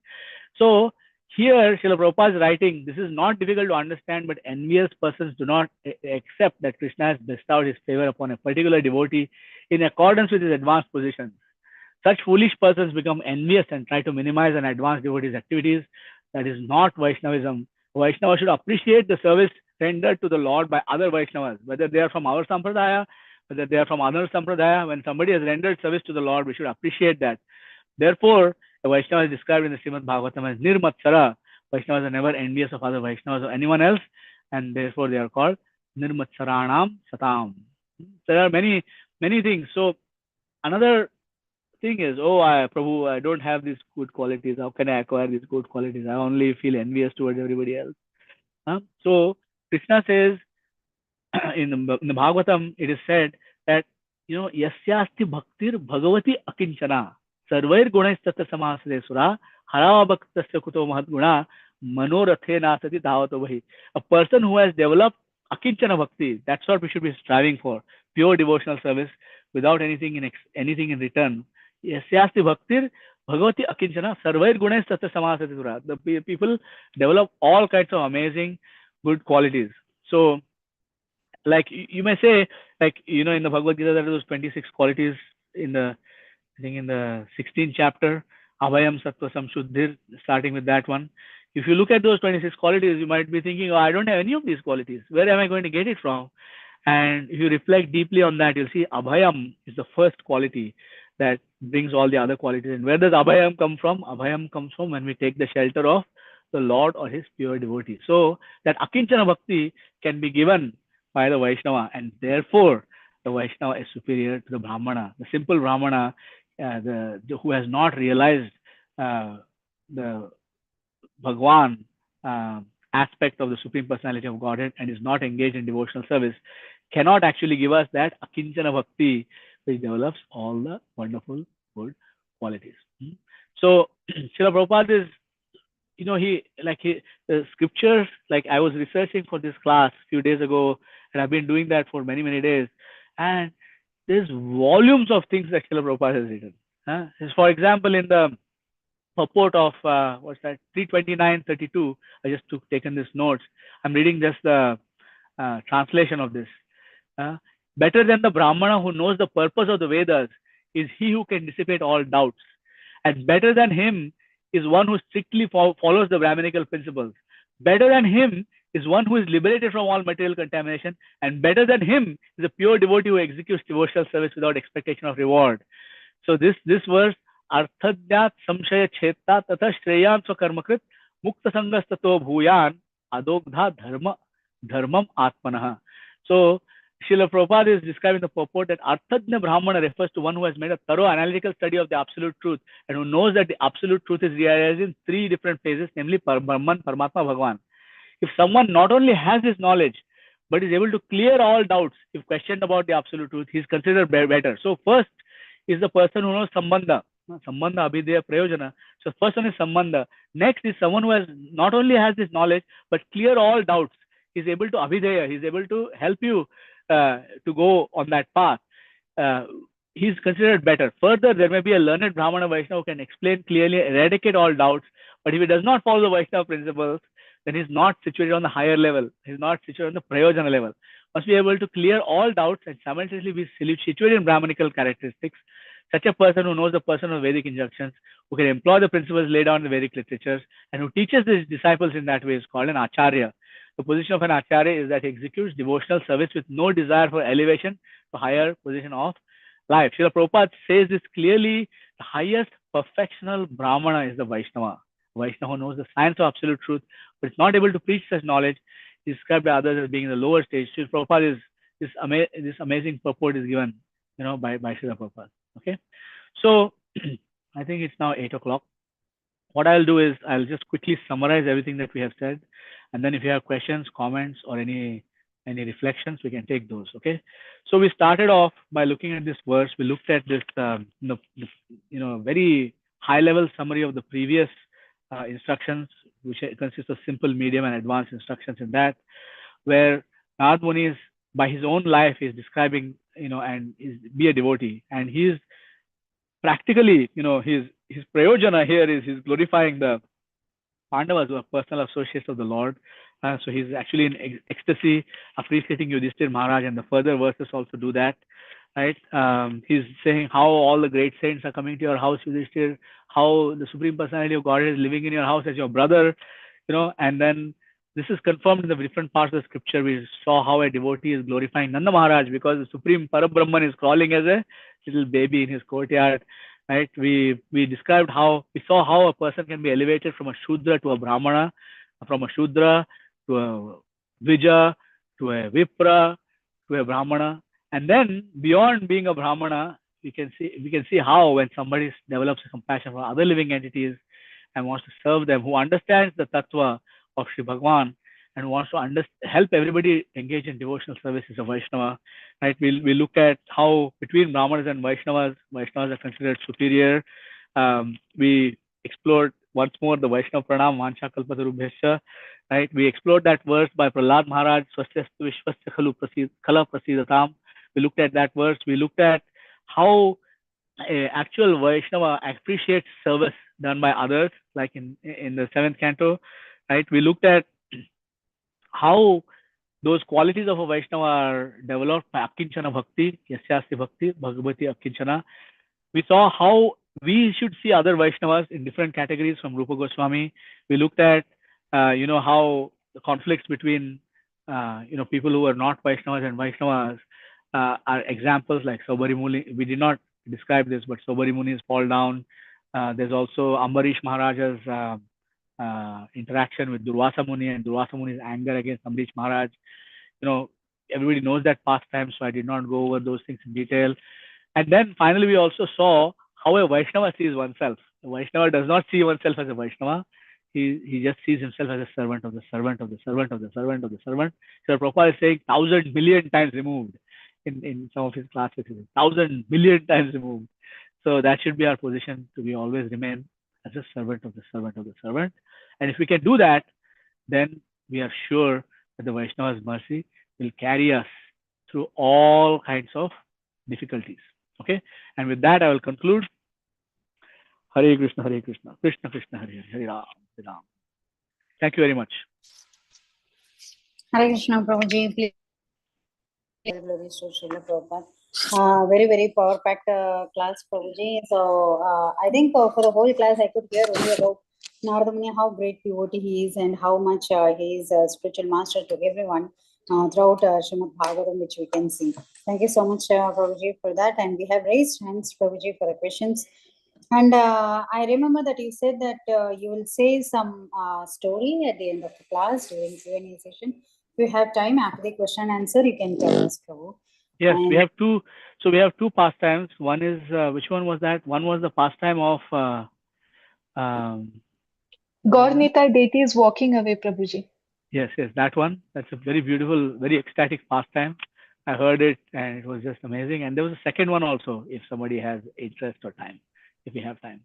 So here, Srila Prabhupada is writing, this is not difficult to understand, but envious persons do not accept that Krishna has bestowed his favor upon a particular devotee in accordance with his advanced position. Such foolish persons become envious and try to minimize an advanced devotee's activities. That is not Vaishnavism. Vaishnava should appreciate the service rendered to the Lord by other Vaishnavas, whether they are from our Sampradaya, whether they are from other Sampradaya. When somebody has rendered service to the Lord, we should appreciate that. Therefore, a Vaishnava is described in the Srimad Bhagavatam as Nirmatsara. Vaishnavas are never envious of other Vaishnavas or anyone else, and therefore they are called Nirmatsaranam Satam. There are many things. So another thing is, Prabhu, I don't have these good qualities. How can I acquire these good qualities? I only feel envious towards everybody else. So Krishna says in the Bhagavatam, it is said that, yasyasti bhaktir bhagavati akinchana sarvair gunais tatra samasade sura harava bhaktasya kuto mahadguna manorathe nasati dhavato vahi. A person who has developed akinchana bhakti, that's what we should be striving for, pure devotional service without anything in return. Yasyasti bhaktir bhagavati akinchana sarvair gunais tatra samasade sura. The people develop all kinds of amazing good qualities. So like you may say, like, in the Bhagavad Gita, there are those 26 qualities in the 16th chapter, Abhayam Sattva Samshuddhir, starting with that one. If you look at those 26 qualities, you might be thinking, I don't have any of these qualities. Where am I going to get it from? And if you reflect deeply on that, you'll see Abhayam is the first quality that brings all the other qualities. And where does Abhayam come from? Abhayam comes from when we take the shelter of the Lord or his pure devotee. So that Akinchana Bhakti can be given by the Vaishnava, and therefore the Vaishnava is superior to the Brahmana. The simple Brahmana, who has not realized the Bhagwan aspect of the Supreme Personality of Godhead and is not engaged in devotional service, cannot actually give us that Akinchana Bhakti which develops all the wonderful good qualities. So Srila Prabhupada is, the scriptures, like I was researching for this class a few days ago, and I've been doing that for many days, and there's volumes of things that Srila Prabhupada has written. For example, in the purport of 329.32, I just taken this notes. I'm reading just the translation of this. Better than the Brahmana who knows the purpose of the Vedas is he who can dissipate all doubts, and better than him is one who strictly follows the Brahminical principles. Better than him is one who is liberated from all material contamination, and better than him is a pure devotee who executes devotional service without expectation of reward. So this verse, Arthadhyat samshaya cheta tata shreyan swakarmakrit mukta sangas tato bhuyan adogdha dharmam atmanah. So Srila Prabhupada is describing the purport that Arthadnya Brahmana refers to one who has made a thorough analytical study of the absolute truth and who knows that the absolute truth is realized in three different phases, namely Brahman, Paramatma, Bhagavan. If someone not only has this knowledge, but is able to clear all doubts if questioned about the absolute truth, he is considered better. So first is the person who knows Sambandha, Abhideya, Prayojana. So first one is Sambandha. Next is someone who has not only has this knowledge, but clear all doubts. He is able to Abhideya. He is able to help you to go on that path. He is considered better. Further, there may be a learned Brahmana Vaishnava who can explain clearly, eradicate all doubts. But if he does not follow the Vaishnava principles, then he is not situated on the higher level. He is not situated on the Prayojana level. Must be able to clear all doubts and simultaneously be situated in Brahmanical characteristics. Such a person who knows the person of Vedic injunctions, who can employ the principles laid down in the Vedic literatures, and who teaches his disciples in that way is called an Acharya. The position of an Acharya is that he executes devotional service with no desire for elevation to higher position of life. Srila Prabhupada says this clearly: the highest perfectional Brahmana is the Vaishnava. Vaishnava knows the science of absolute truth, but is not able to preach such knowledge. Is described by others as being in the lower stage. Srila Prabhupada is this amazing purport is given, by Srila Prabhupada. Okay, so I think it's now 8 o'clock. What I'll do is I'll just quickly summarize everything that we have said, and then if you have questions, comments, or any reflections, we can take those. Okay, so we started off by looking at this verse. We looked at this very high level summary of the previous instructions, which consists of simple, medium, and advanced instructions in that, where Narad Muni is by his own life is describing, and is be a devotee, and he is practically, his prayojana here is he's glorifying the Pandavas who are personal associates of the Lord. So he's actually in ecstasy, appreciating Yudhishthir Maharaj, and the further verses also do that, right? He's saying how all the great saints are coming to your house, Yudhishthir, how the Supreme Personality of Godhead is living in your house as your brother, and then this is confirmed in the different parts of the scripture. We saw how a devotee is glorifying Nanda Maharaj because the Supreme Parabrahman is crawling as a little baby in his courtyard. Right? We described how we saw how a person can be elevated from a Shudra to a Brahmana, from a Shudra to a Vija, to a Vipra, to a Brahmana, and then beyond being a Brahmana, we can see how when somebody develops a compassion for other living entities and wants to serve them, who understands the tattva of Sri Bhagwan and wants to help everybody engage in devotional services of Vaishnava, right? We look at how between Brahmanas and Vaishnavas are considered superior. We explored once more the Vaishnava Pranam, Vancha Kalpatarubhyascha, right? We explored that verse by Prahlad Maharaj, Swasyastu Vishwasya Khala Prasidatam. We looked at that verse. We looked at how actual Vaishnava appreciates service done by others, like in the 7th canto, right? We looked at how those qualities of a Vaishnava are developed by Akinchana Bhakti, Yasyasti Bhakti, Bhagavati Akinchana. We saw how we should see other Vaishnavas in different categories from Rupa Goswami. We looked at, how the conflicts between, people who are not Vaishnavas and Vaishnavas are examples like Saubhari Muni. We did not describe this, but Saubhari Muni's fall down. There's also Ambarish Maharaja's interaction with Durvasa Muni and Durvasa Muni's anger against Ambarish Maharaj. Everybody knows that pastime, so I did not go over those things in detail. And then finally, we also saw how a Vaishnava sees oneself. A Vaishnava does not see oneself as a Vaishnava. He just sees himself as a servant of the servant of the servant of the servant of the servant. So Prabhupada is saying 1,000 million times removed in some of his classes. 1,000 million times removed. So that should be our position, to be always remain as a servant of the servant of the servant. And if we can do that, then we are sure that the Vaishnava's mercy will carry us through all kinds of difficulties. Okay, and with that I will conclude. Hare Krishna, Krishna Krishna, Hare Hare, Hare Ram, Hare Ram. Thank you very much. Hare Krishna, Prabhuji. Please. Glories to Srila Prabhupada. Very, very power-packed class, Prabhuji. So I think for the whole class, I could hear only about Narada Muni, how great devotee he is and how much he is a spiritual master to everyone throughout Srimad Bhagavatam, which we can see. Thank you so much, Prabhuji, for that. And we have raised hands, Prabhuji, for the questions. And I remember that you said that you will say some story at the end of the class during Q&A session. If you have time after the question and answer, you can tell us, Prabhu. Yes, we have two. So we have two pastimes. One is, which one was that? One was the pastime of Gaur-Nitai deity is walking away, Prabhuji. Yes, that one. That's a very beautiful, very ecstatic pastime. I heard it and it was just amazing. And there was a second one also, if somebody has interest or time, if we have time.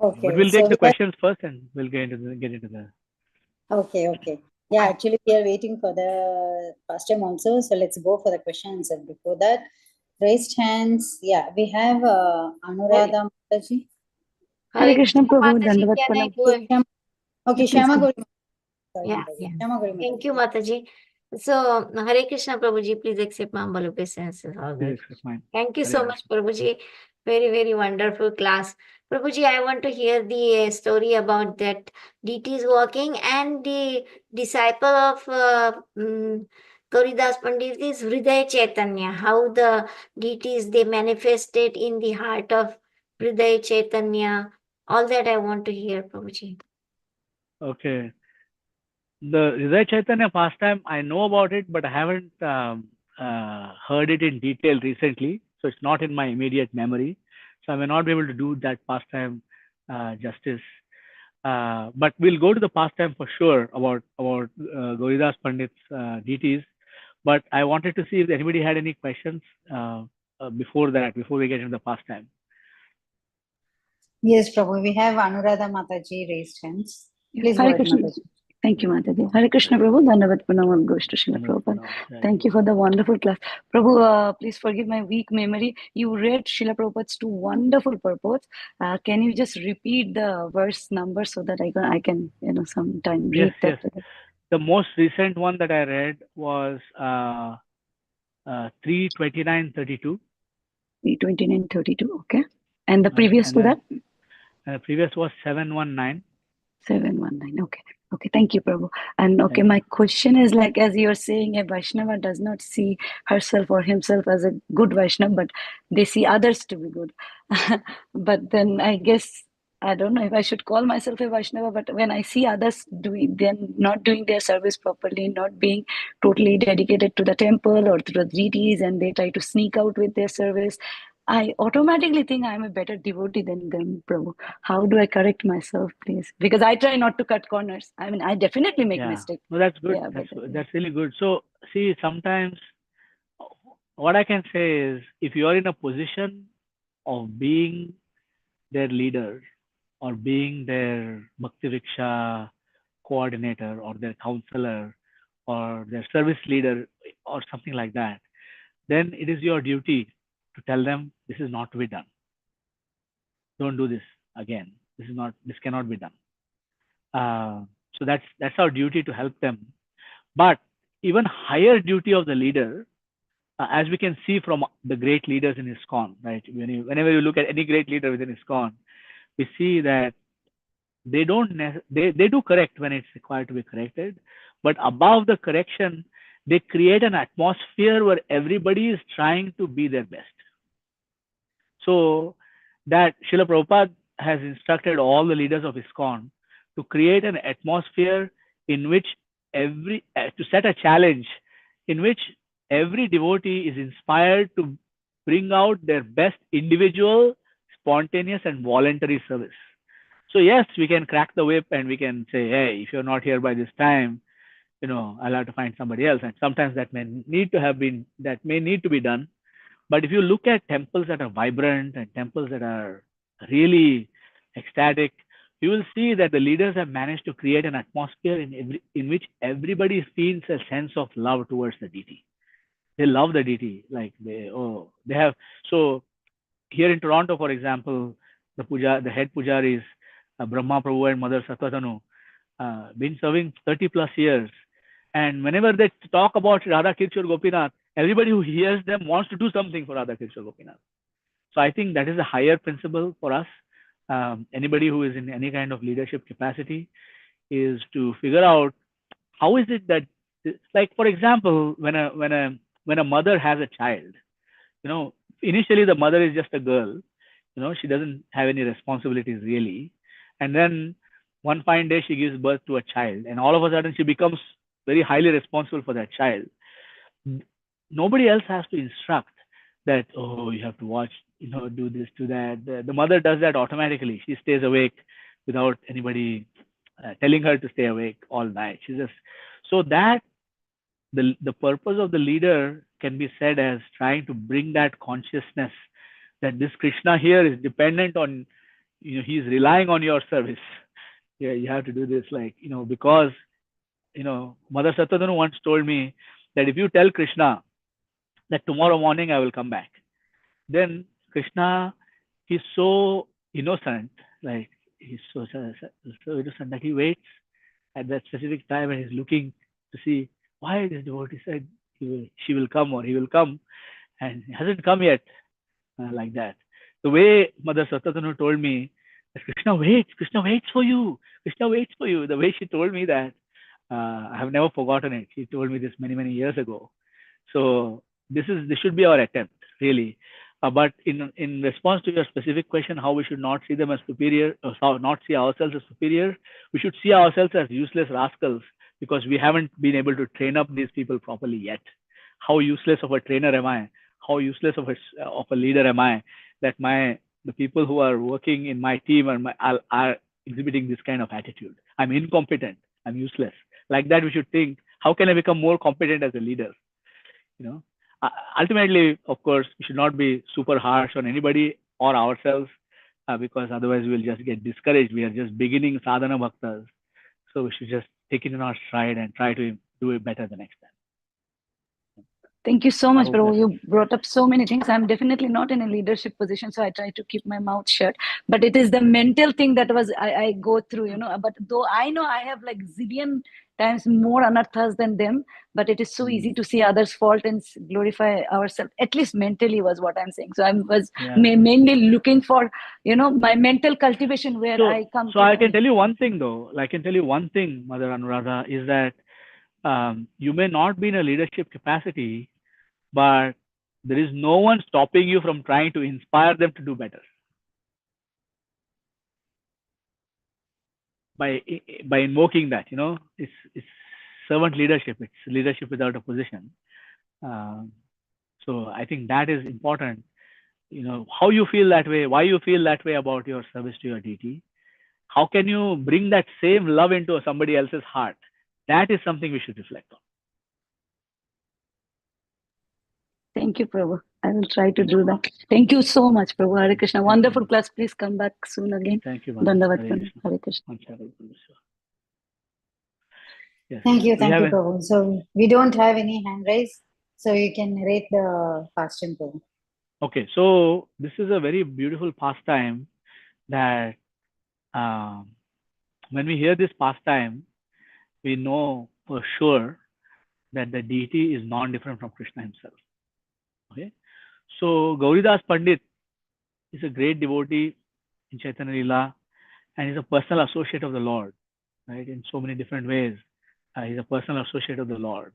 Okay. But we'll take the questions first and we'll get into the. Okay. Yeah, actually we are waiting for the pastime also. So let's go for the questions. And before that, raised hands. Yeah, we have Anuradha Mataji. Hare Krishna, Prabhu. Dandavat Pranam. Okay, Shyama Gauri. Yeah. Thank you, Mataji. So, Hare Krishna, Prabhuji, please accept my humble obeisances. Thank you so much, Prabhuji. Very, very wonderful class. Prabhuji, I want to hear the story about that deities walking and the disciple of Gauridas Pandit is Hridaya Chaitanya. How the deities, they manifested in the heart of Hridaya Chaitanya. All that I want to hear, Prabhuji. Okay. The Hridaya Chaitanya pastime, I know about it, but I haven't heard it in detail recently. So it's not in my immediate memory. So I may not be able to do that pastime justice. But we'll go to the pastime for sure about Gauridas Pandit's deities. But I wanted to see if anybody had any questions before we get into the pastime. Yes, Prabhu. We have Anuradha Mataji raised hands. Please go ahead, Mataji. Thank you, Mataji. Hare Krishna, Prabhu. Dandavat Pranam goes to Srila Prabhupada. Thank you for the wonderful class. Prabhu, please forgive my weak memory. You read Srila Prabhupada's two wonderful purports. Can you just repeat the verse number so that I can sometime read that? Yes. The most recent one that I read was 3:29:32. 3:29:32. Okay. And the previous to that? The previous was 7:19. 7:19. Okay. Thank you, Prabhu. And okay, my question is, like, as you're saying, a Vaishnava does not see herself or himself as a good Vaishnava, but they see others to be good. But then I guess, I don't know if I should call myself a Vaishnava, but when I see others not doing their service properly, not being totally dedicated to the temple or to the deities, and they try to sneak out with their service, I automatically think I'm a better devotee than them, Prabhu. How do I correct myself, please? Because I try not to cut corners. I mean, I definitely make mistakes. No, that's good. Yeah, that's really good. So, see, sometimes what I can say is, if you are in a position of being their leader or being their Bhakti Riksha coordinator or their counselor or their service leader or something like that, then it is your duty to tell them this is not to be done. Don't do this again. This cannot be done. So that's our duty, to help them. But even higher duty of the leader, as we can see from the great leaders in ISKCON, right? Whenever you look at any great leader within ISKCON, we see that they do correct when it's required to be corrected, but above the correction, they create an atmosphere where everybody is trying to be their best. So that Srila Prabhupada has instructed all the leaders of ISKCON to create an atmosphere in which to set a challenge in which every devotee is inspired to bring out their best individual, spontaneous, and voluntary service. So yes, we can crack the whip and we can say, hey, if you're not here by this time, I'll have to find somebody else. And sometimes that may need to be done. But if you look at temples that are vibrant and temples that are really ecstatic, you will see that the leaders have managed to create an atmosphere in which everybody feels a sense of love towards the deity. They love the deity, like they have. So here in Toronto, for example, the head pujaris, Brahma Prabhu and Mother Satvadhanu, been serving 30 plus years. And whenever they talk about Radha Kirchur Gopinath, everybody who hears them wants to do something for Radha Kirchur Gopinath. So I think that is a higher principle for us. Anybody who is in any kind of leadership capacity is to figure out how is it that, like, for example, when a mother has a child, initially the mother is just a girl, she doesn't have any responsibilities really. And then one fine day she gives birth to a child, and all of a sudden she becomes very highly responsible for that child. Nobody else has to instruct that, you have to watch, do this, do that. The mother does that automatically. She stays awake without anybody telling her to stay awake all night. So that the purpose of the leader can be said as trying to bring that consciousness that this Krishna here is dependent on, he's relying on your service. Yeah, you have to do this, because, Mother Satvadhanu once told me that if you tell Krishna that tomorrow morning I will come back, then Krishna, he's so innocent, he's so innocent that he waits at that specific time and he's looking to see why this devotee said she will come or he will come, and he hasn't come yet, like that. The way Mother Satvadhanu told me that Krishna waits for you. The way she told me that, I have never forgotten it. She told me this many, many years ago. So this should be our attempt, really. But in response to your specific question, how we should not see them as superior, or how not see ourselves as superior, we should see ourselves as useless rascals because we haven't been able to train up these people properly yet. How useless of a trainer am I? How useless of a leader am I? That the people who are working in my team are exhibiting this kind of attitude. I'm incompetent. I'm useless. Like that, we should think, how can I become more competent as a leader? Ultimately, of course, we should not be super harsh on anybody or ourselves, because otherwise we will just get discouraged. We are just beginning sadhana bhaktas. So we should just take it in our stride and try to do it better the next time. Thank you so I much, hope Prabhu. that You helps. brought up so many things. I'm definitely not in a leadership position, so I try to keep my mouth shut. But it is the mental thing that I go through, you know. But though I know I have like zillion times more anarthas than them, but it is so easy to see others' fault and glorify ourselves. At least mentally was what I'm saying. So I was mainly looking for, you know, my mental cultivation where I come. So I can tell you one thing though. I can tell you one thing, Mother Anuradha, is that you may not be in a leadership capacity, but there is no one stopping you from trying to inspire them to do better. By invoking that, you know, it's servant leadership. It's leadership without a position. So I think that is important. You know, how you feel that way, why you feel that way about your service to your deity. How can you bring that same love into somebody else's heart? That is something we should reflect on. Thank you, Prabhu. I will try to do that. Thank you so much, Prabhu. Hare Krishna. Wonderful class. Please come back soon again. Thank you, Dandavat. Hare Krishna. Yes. Thank you, Prabhu. So we don't have any hand raise, so you can narrate the pastime, Prabhu. Okay, so this is a very beautiful pastime that when we hear this pastime, we know for sure that the deity is non-different from Krishna himself. Okay, so Gauridas Pandit is a great devotee in Chaitanya Leela, and he's a personal associate of the Lord, right? In so many different ways, he's a personal associate of the Lord.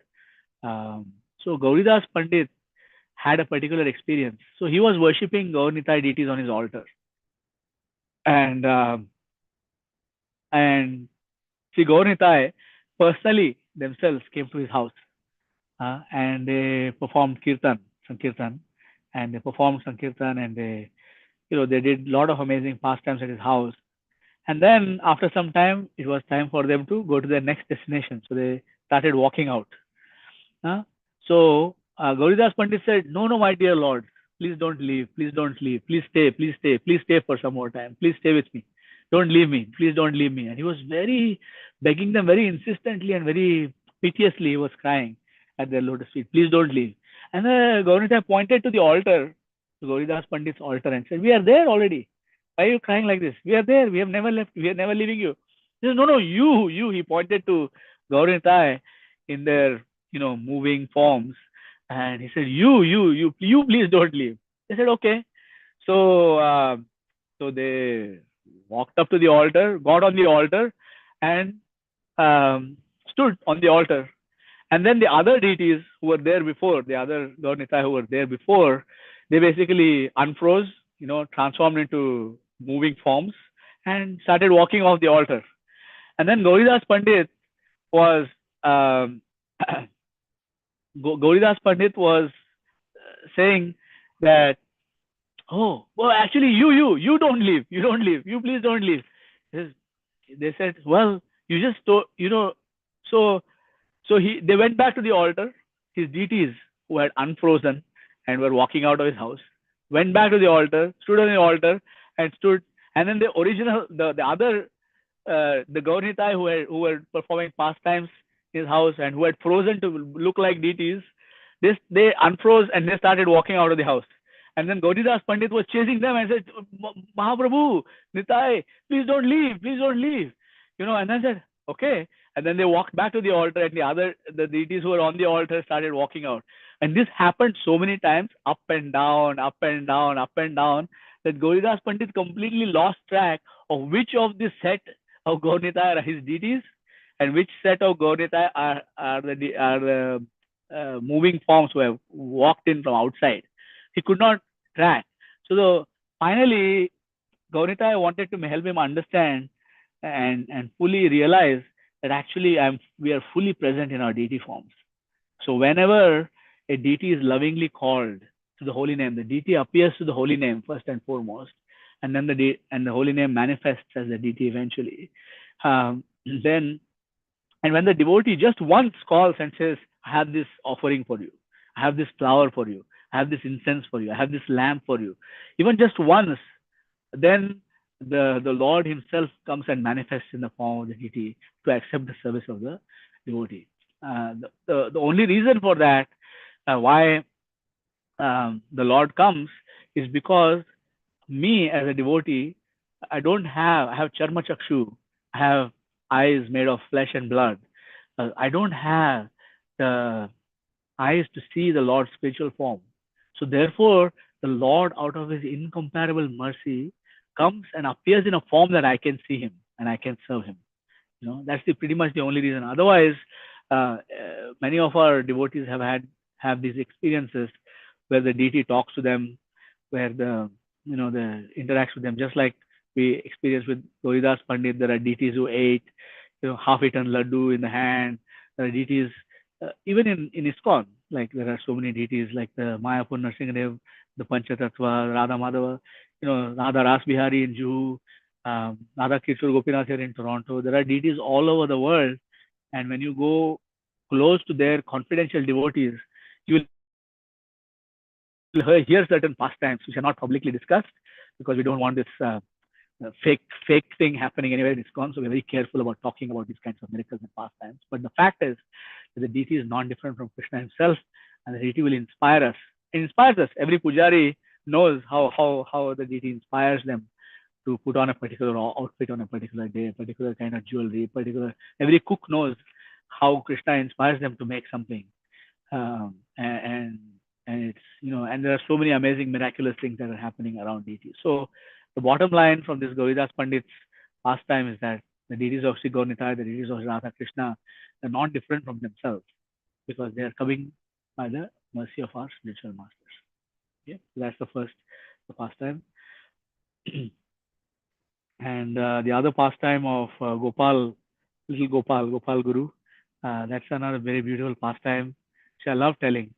So Gauridas Pandit had a particular experience. So he was worshipping Gaurnitai deities on his altar, and Sri Gaurnitai personally themselves came to his house, and they performed Sankirtan, and they performed Sankirtan, and they did a lot of amazing pastimes at his house. And then after some time, it was time for them to go to their next destination. So they started walking out. So Gauridas Pandit said, no, my dear Lord, please don't leave. Please don't leave. Please stay. Please stay. Please stay for some more time. Please stay with me. Don't leave me. Please don't leave me. And he was very begging them very insistently and very piteously. He was crying at their lotus feet. Please don't leave. And Gauridas pointed to the altar, to Gauridas Pandit's altar, and said, we are there already. Why are you crying like this? We are there. We have never left. We are never leaving you. He said, no, you. He pointed to Gauridas in their moving forms, and he said, you please don't leave. They said, okay. So so they walked up to the altar, got on the altar, and stood on the altar. And then the other deities who were there before, the other Gaurnitai who were there before, they basically unfroze, transformed into moving forms and started walking off the altar. And then Gauridas Pandit was saying that, oh, well, actually, you don't leave. You don't leave. You please don't leave. They said, well, you just so they went back to the altar. His deities who had unfrozen and were walking out of his house went back to the altar, stood on the altar, and stood. And then the original, the other, the Gaurnitai who were performing pastimes in his house and who had frozen to look like deities, they unfroze and they started walking out of the house. And then Gauridas Pandit was chasing them and said, Mahaprabhu, Nitai, please don't leave, please don't leave. And then said, okay. And then they walked back to the altar, and the deities who were on the altar started walking out. And this happened so many times, up and down, up and down, up and down, that Gauridas Pandit completely lost track of which of this set of Gaurnitai are his deities and which set of Gaurnitai are the moving forms who have walked in from outside. He could not track. So finally, Gaurnitai wanted to help him understand and fully realize that actually we are fully present in our deity forms. So whenever a deity is lovingly called to the holy name, the deity appears to the holy name first and foremost, and then the holy name manifests as the deity eventually. And when the devotee just once calls and says, I have this offering for you, I have this flower for you, I have this incense for you, I have this lamp for you, even just once, then the Lord himself comes and manifests in the form of the deity to accept the service of the devotee. The only reason for that, why the Lord comes, is because me as a devotee, I have charma chakshu, I have eyes made of flesh and blood. I don't have the eyes to see the Lord's spiritual form. So therefore, the Lord, out of his incomparable mercy, comes and appears in a form that I can see him and I can serve him. That's pretty much the only reason. Otherwise, many of our devotees have these experiences where the deity talks to them, where the interacts with them, just like we experienced with Gauridas Pandit. There are deities who ate half-eaten laddu in the hand. There are deities even in ISKCON, like there are so many deities like the Mayapur Narsingadev, the Panchatattva, Radha Madhava, Radha Ras Bihari in Juhu, Radha Kirshur Gopinath here in Toronto. There are deities all over the world, and when you go close to their confidential devotees, you will hear certain pastimes which are not publicly discussed, because we don't want this fake thing happening anywhere in ISKCON. So we're very careful about talking about these kinds of miracles and pastimes. But the fact is that the deity is not different from Krishna himself, and the deity will inspire us. It inspires us. Every pujari knows how the deity inspires them to put on a particular outfit on a particular day, a particular kind of jewelry, every cook knows how Krishna inspires them to make something. And it's, and there are so many amazing miraculous things that are happening around deities. So the bottom line from this Gauridas Pandit's pastime is that the deities of Sri Gaurnitai, the deities of Radha Krishna, are not different from themselves, because they are coming by the mercy of our spiritual masters. Okay, so that's the pastime. And the other pastime of Gopal Guru, that's another very beautiful pastime, which I love telling.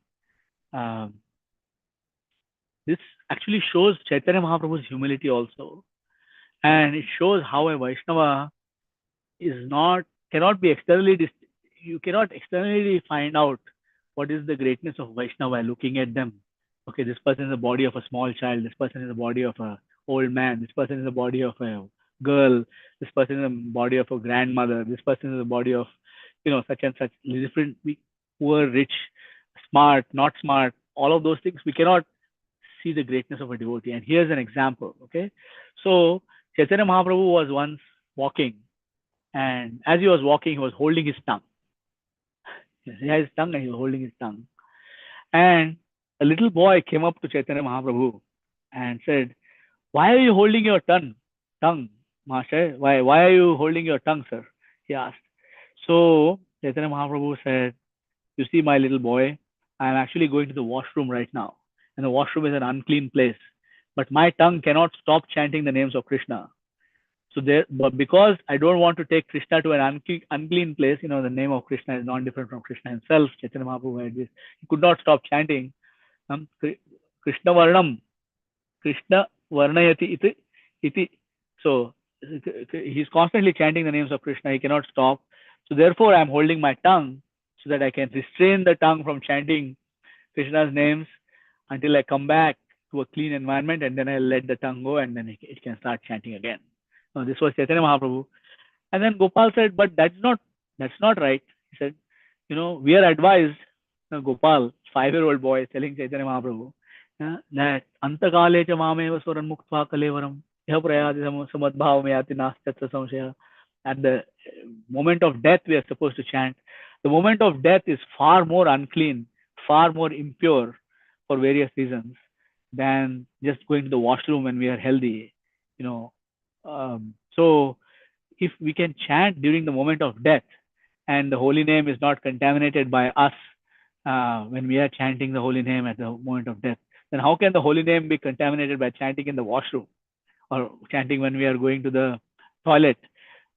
This actually shows Chaitanya Mahaprabhu's humility also, and it shows how a Vaishnava cannot be externally. You cannot externally find out what is the greatness of Vaishnava by looking at them. Okay, this person is the body of a small child. This person is the body of a old man. This person is the body of a girl. This person is the body of a grandmother. This person is the body of such and such different, poor, rich, smart, not smart. All of those things we cannot see the greatness of a devotee. And here's an example. Okay, so Chaitanya Mahaprabhu was once walking, and as he was walking, he was holding his tongue. He had his tongue and he was holding his tongue. And a little boy came up to Chaitanya Mahaprabhu and said, "Why are you holding your tongue, Master? Why are you holding your tongue, sir?" He asked. So Chaitanya Mahaprabhu said, "You see, my little boy, I am actually going to the washroom right now. And the washroom is an unclean place. But my tongue cannot stop chanting the names of Krishna. But because I don't want to take Krishna to an unclean place, the name of Krishna is not different from Krishna himself." Chaitanya Mahaprabhu had this. He could not stop chanting Krishna Varnam, Krishna Varnayati iti. So he's constantly chanting the names of Krishna. He cannot stop. So therefore, I'm holding my tongue so that I can restrain the tongue from chanting Krishna's names until I come back to a clean environment, and then I let the tongue go, and then it can start chanting again. Now, this was Chaitanya Mahaprabhu. And then Gopal said, "But that's not right." He said, "We are advised," Gopal, 5-year-old boy, telling Chaitanya Mahaprabhu, that Antakale cha mameva swaran muktva kalevaram iha prayadi samadbhava mayati nastyatra samshaya. At the moment of death, we are supposed to chant. The moment of death is far more unclean, far more impure for various reasons than just going to the washroom when we are healthy. So if we can chant during the moment of death, and the holy name is not contaminated by us when we are chanting the holy name at the moment of death, then how can the holy name be contaminated by chanting in the washroom or chanting when we are going to the toilet?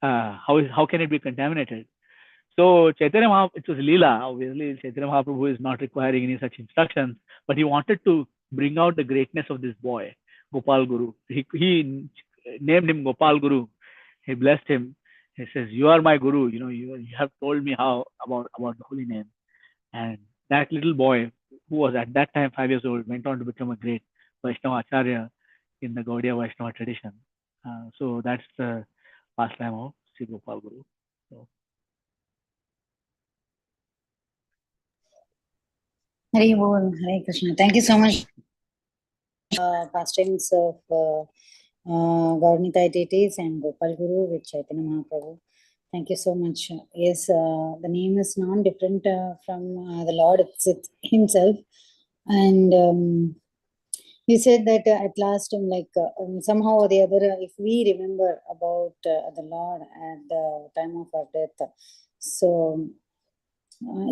How can it be contaminated? So Chaitanya Mahaprabhu, it was Leela. Obviously, Chaitanya Mahaprabhu is not requiring any such instructions, but he wanted to bring out the greatness of this boy, Gopal Guru. He named him Gopal Guru. He blessed him. He says, "You are my Guru. You have told me how about the holy name." And that little boy, who was at that time 5 years old, went on to become a great Vaishnava Acharya in the Gaudiya Vaishnava tradition. So that's the pastime of Sri Gopal Guru. So, Hare Bol, Hare Krishna. Thank you so much. Pastimes of Gaurnita deities and Gopal Guru with Chaitanya Mahaprabhu. Thank you so much. Yes, the name is not different from the Lord himself. And he said that at last, somehow or the other, if we remember about the Lord at the time of our death, so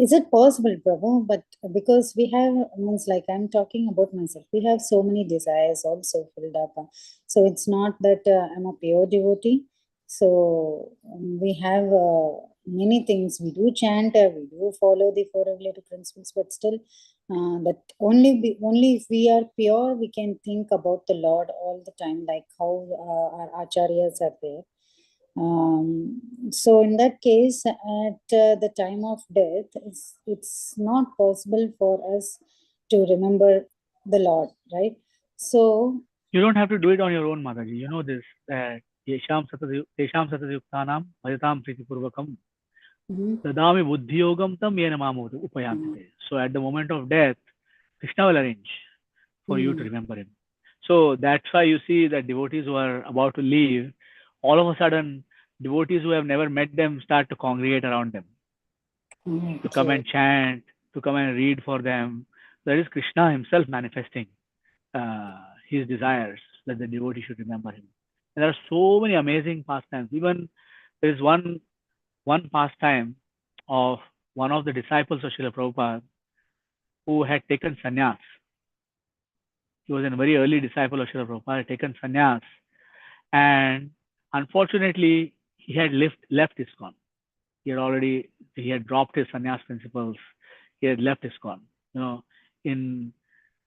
is it possible, Prabhu? But because we have, means like I'm talking about myself, we have so many desires also filled up. So it's not that I'm a pure devotee. So we have many things. We do chant, we do follow the four regulative principles, but still, that only if we are pure, we can think about the Lord all the time, like how our acharyas are there. So in that case, at the time of death, it's not possible for us to remember the Lord, right? So you don't have to do it on your own, Mataji. You know this. Tesham satayuktanam bhajatam pritipurvakam dadami buddhiyogam tam yena mamod upayantite. So at the moment of death, Krishna will arrange for you to remember him. So that's why you see that devotees who are about to leave, all of a sudden, devotees who have never met them start to congregate around them, to come and chant, to come and read for them. That is Krishna himself manifesting his desires that the devotee should remember him. And there are so many amazing pastimes. Even there is one pastime of one of the disciples of Srila Prabhupada who had taken sannyas. He was a very early disciple of Srila Prabhupada, had taken sannyas, and unfortunately, he had left ISKCON. He had dropped his sannyas principles. He had left ISKCON. You know, in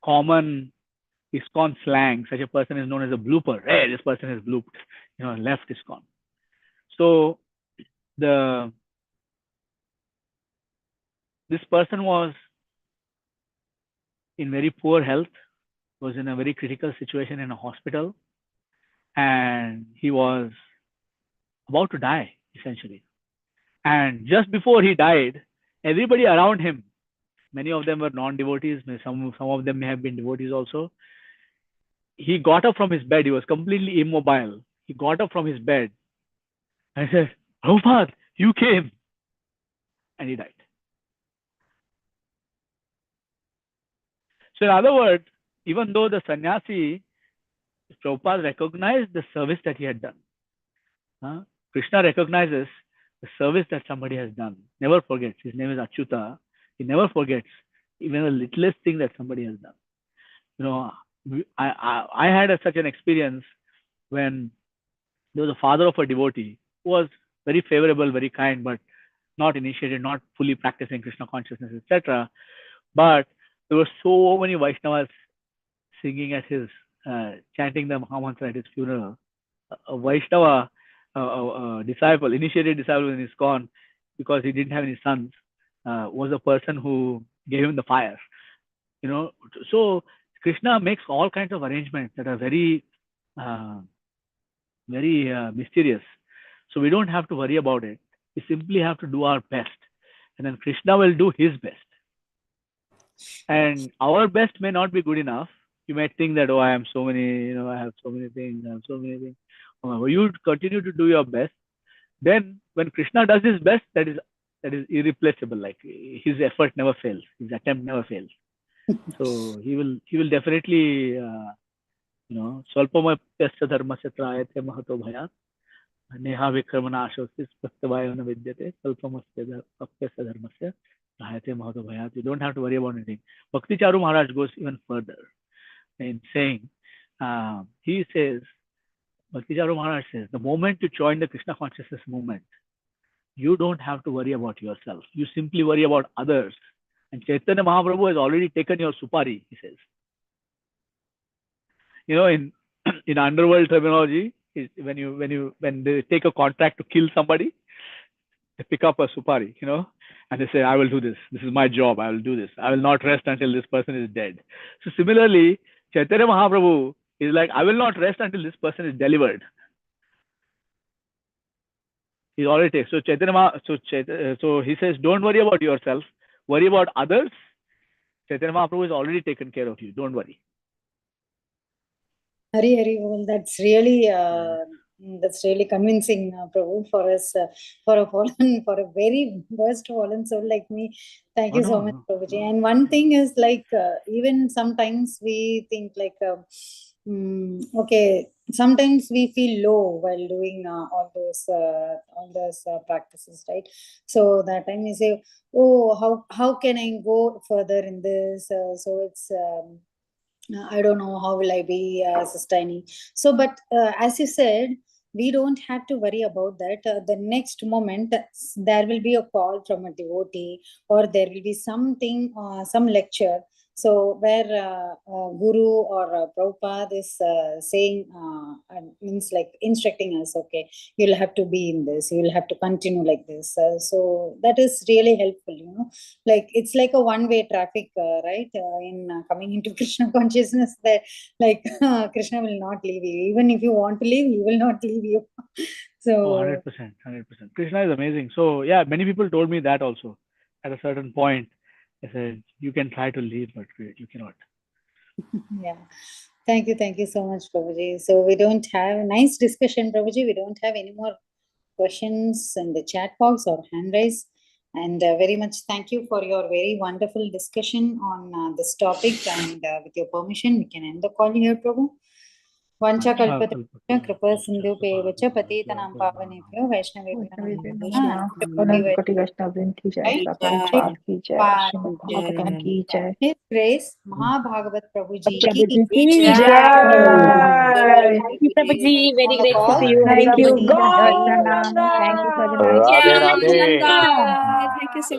common ISKCON slang, such a person is known as a blooper. Hey, this person has blooped. You know, left ISKCON. So this person was in very poor health, was in a very critical situation in a hospital, and he was about to die, essentially. And just before he died, everybody around him, many of them were non-devotees, some of them may have been devotees also. He got up from his bed. He was completely immobile. He got up from his bed and said, Prabhupada, you came. And he died. So in other words, even though the sannyasi, Prabhupada recognized the service that he had done. Krishna recognizes the service that somebody has done. Never forgets. His name is Achyuta. He never forgets even the littlest thing that somebody has done. You know, I had such an experience when there was a father of a devotee who was very favorable, very kind, but not initiated, not fully practicing Krishna consciousness, etc. But there were so many Vaishnavas singing at his, chanting the Mahamantra at his funeral. A Vaishnava, disciple, initiated disciple in ISKCON, because he didn't have any sons, was the person who gave him the fire. You know, so Krishna makes all kinds of arrangements that are very, very mysterious. So we don't have to worry about it. We simply have to do our best, and then Krishna will do his best. And our best may not be good enough. You might think that, oh, I have so many things. You continue to do your best. Then when Krishna does his best, that is irreplaceable. Like his effort never fails. His attempt never fails. So he will definitely, Swalpamapyasya dharmasya trayate mahato bhayat neha vikramana ashostis pratyavayana vidyate Swalpamapyasya dharmasya trayate mahato bhayat. You don't have to worry about anything. Bhakti Charu Maharaj goes even further in saying, he says, Bhakti Charu Maharaj says, the moment you join the Krishna consciousness movement, you don't have to worry about yourself. You simply worry about others. And Chaitanya Mahaprabhu has already taken your supari, he says. You know, in underworld terminology, when they take a contract to kill somebody, they pick up a supari, and they say, I will do this. This is my job. I will do this. I will not rest until this person is dead. So similarly, Chaitanya Mahaprabhu is like, I will not rest until this person is delivered. He's already taken. So Chaitanya, so he says, don't worry about yourself. Worry about others. Chaitanya Mahaprabhu has already taken care of you. Don't worry. Hari Hari Bol. That's really convincing, Prabhu, for us, for a very worst fallen soul like me. Thank you so much, Prabhuji. And one thing is like, even sometimes we think like, okay, sometimes we feel low while doing all those practices, right? So that time we say, oh, how can I go further in this? So it's I don't know how will I be sustaining. So, but as you said, we don't have to worry about that. The next moment, there will be a call from a devotee, or there will be something, some lecture. So, where Guru or Prabhupada is saying, means like instructing us, okay, you'll have to be in this, you'll have to continue like this. So, that is really helpful, you know. Like it's like a one-way traffic, right? In coming into Krishna consciousness, that like Krishna will not leave you. Even if you want to leave, he will not leave you. So 100%, 100%. Krishna is amazing. So yeah, many people told me that also. At a certain point, I said, you can try to leave, but you cannot. yeah. Thank you so much, Prabhuji. So we don't have nice discussion, Prabhuji. We don't have any more questions in the chat box or hand raise. And very much thank you for your very wonderful discussion on this topic. And with your permission, we can end the call here, Prabhu. Vancha kalpatra kripa sindhu pevacha patitanam pavanebhyo vaishnavebhyo namo. His grace, Mahabhagavat Prabhuji ki Jai. Thank you, Prabhuji. Very grateful to you. Thank you. Hari God. Krishna. Thank you for the nice Radhe Yeah, Radhe. Nanda. Thank you so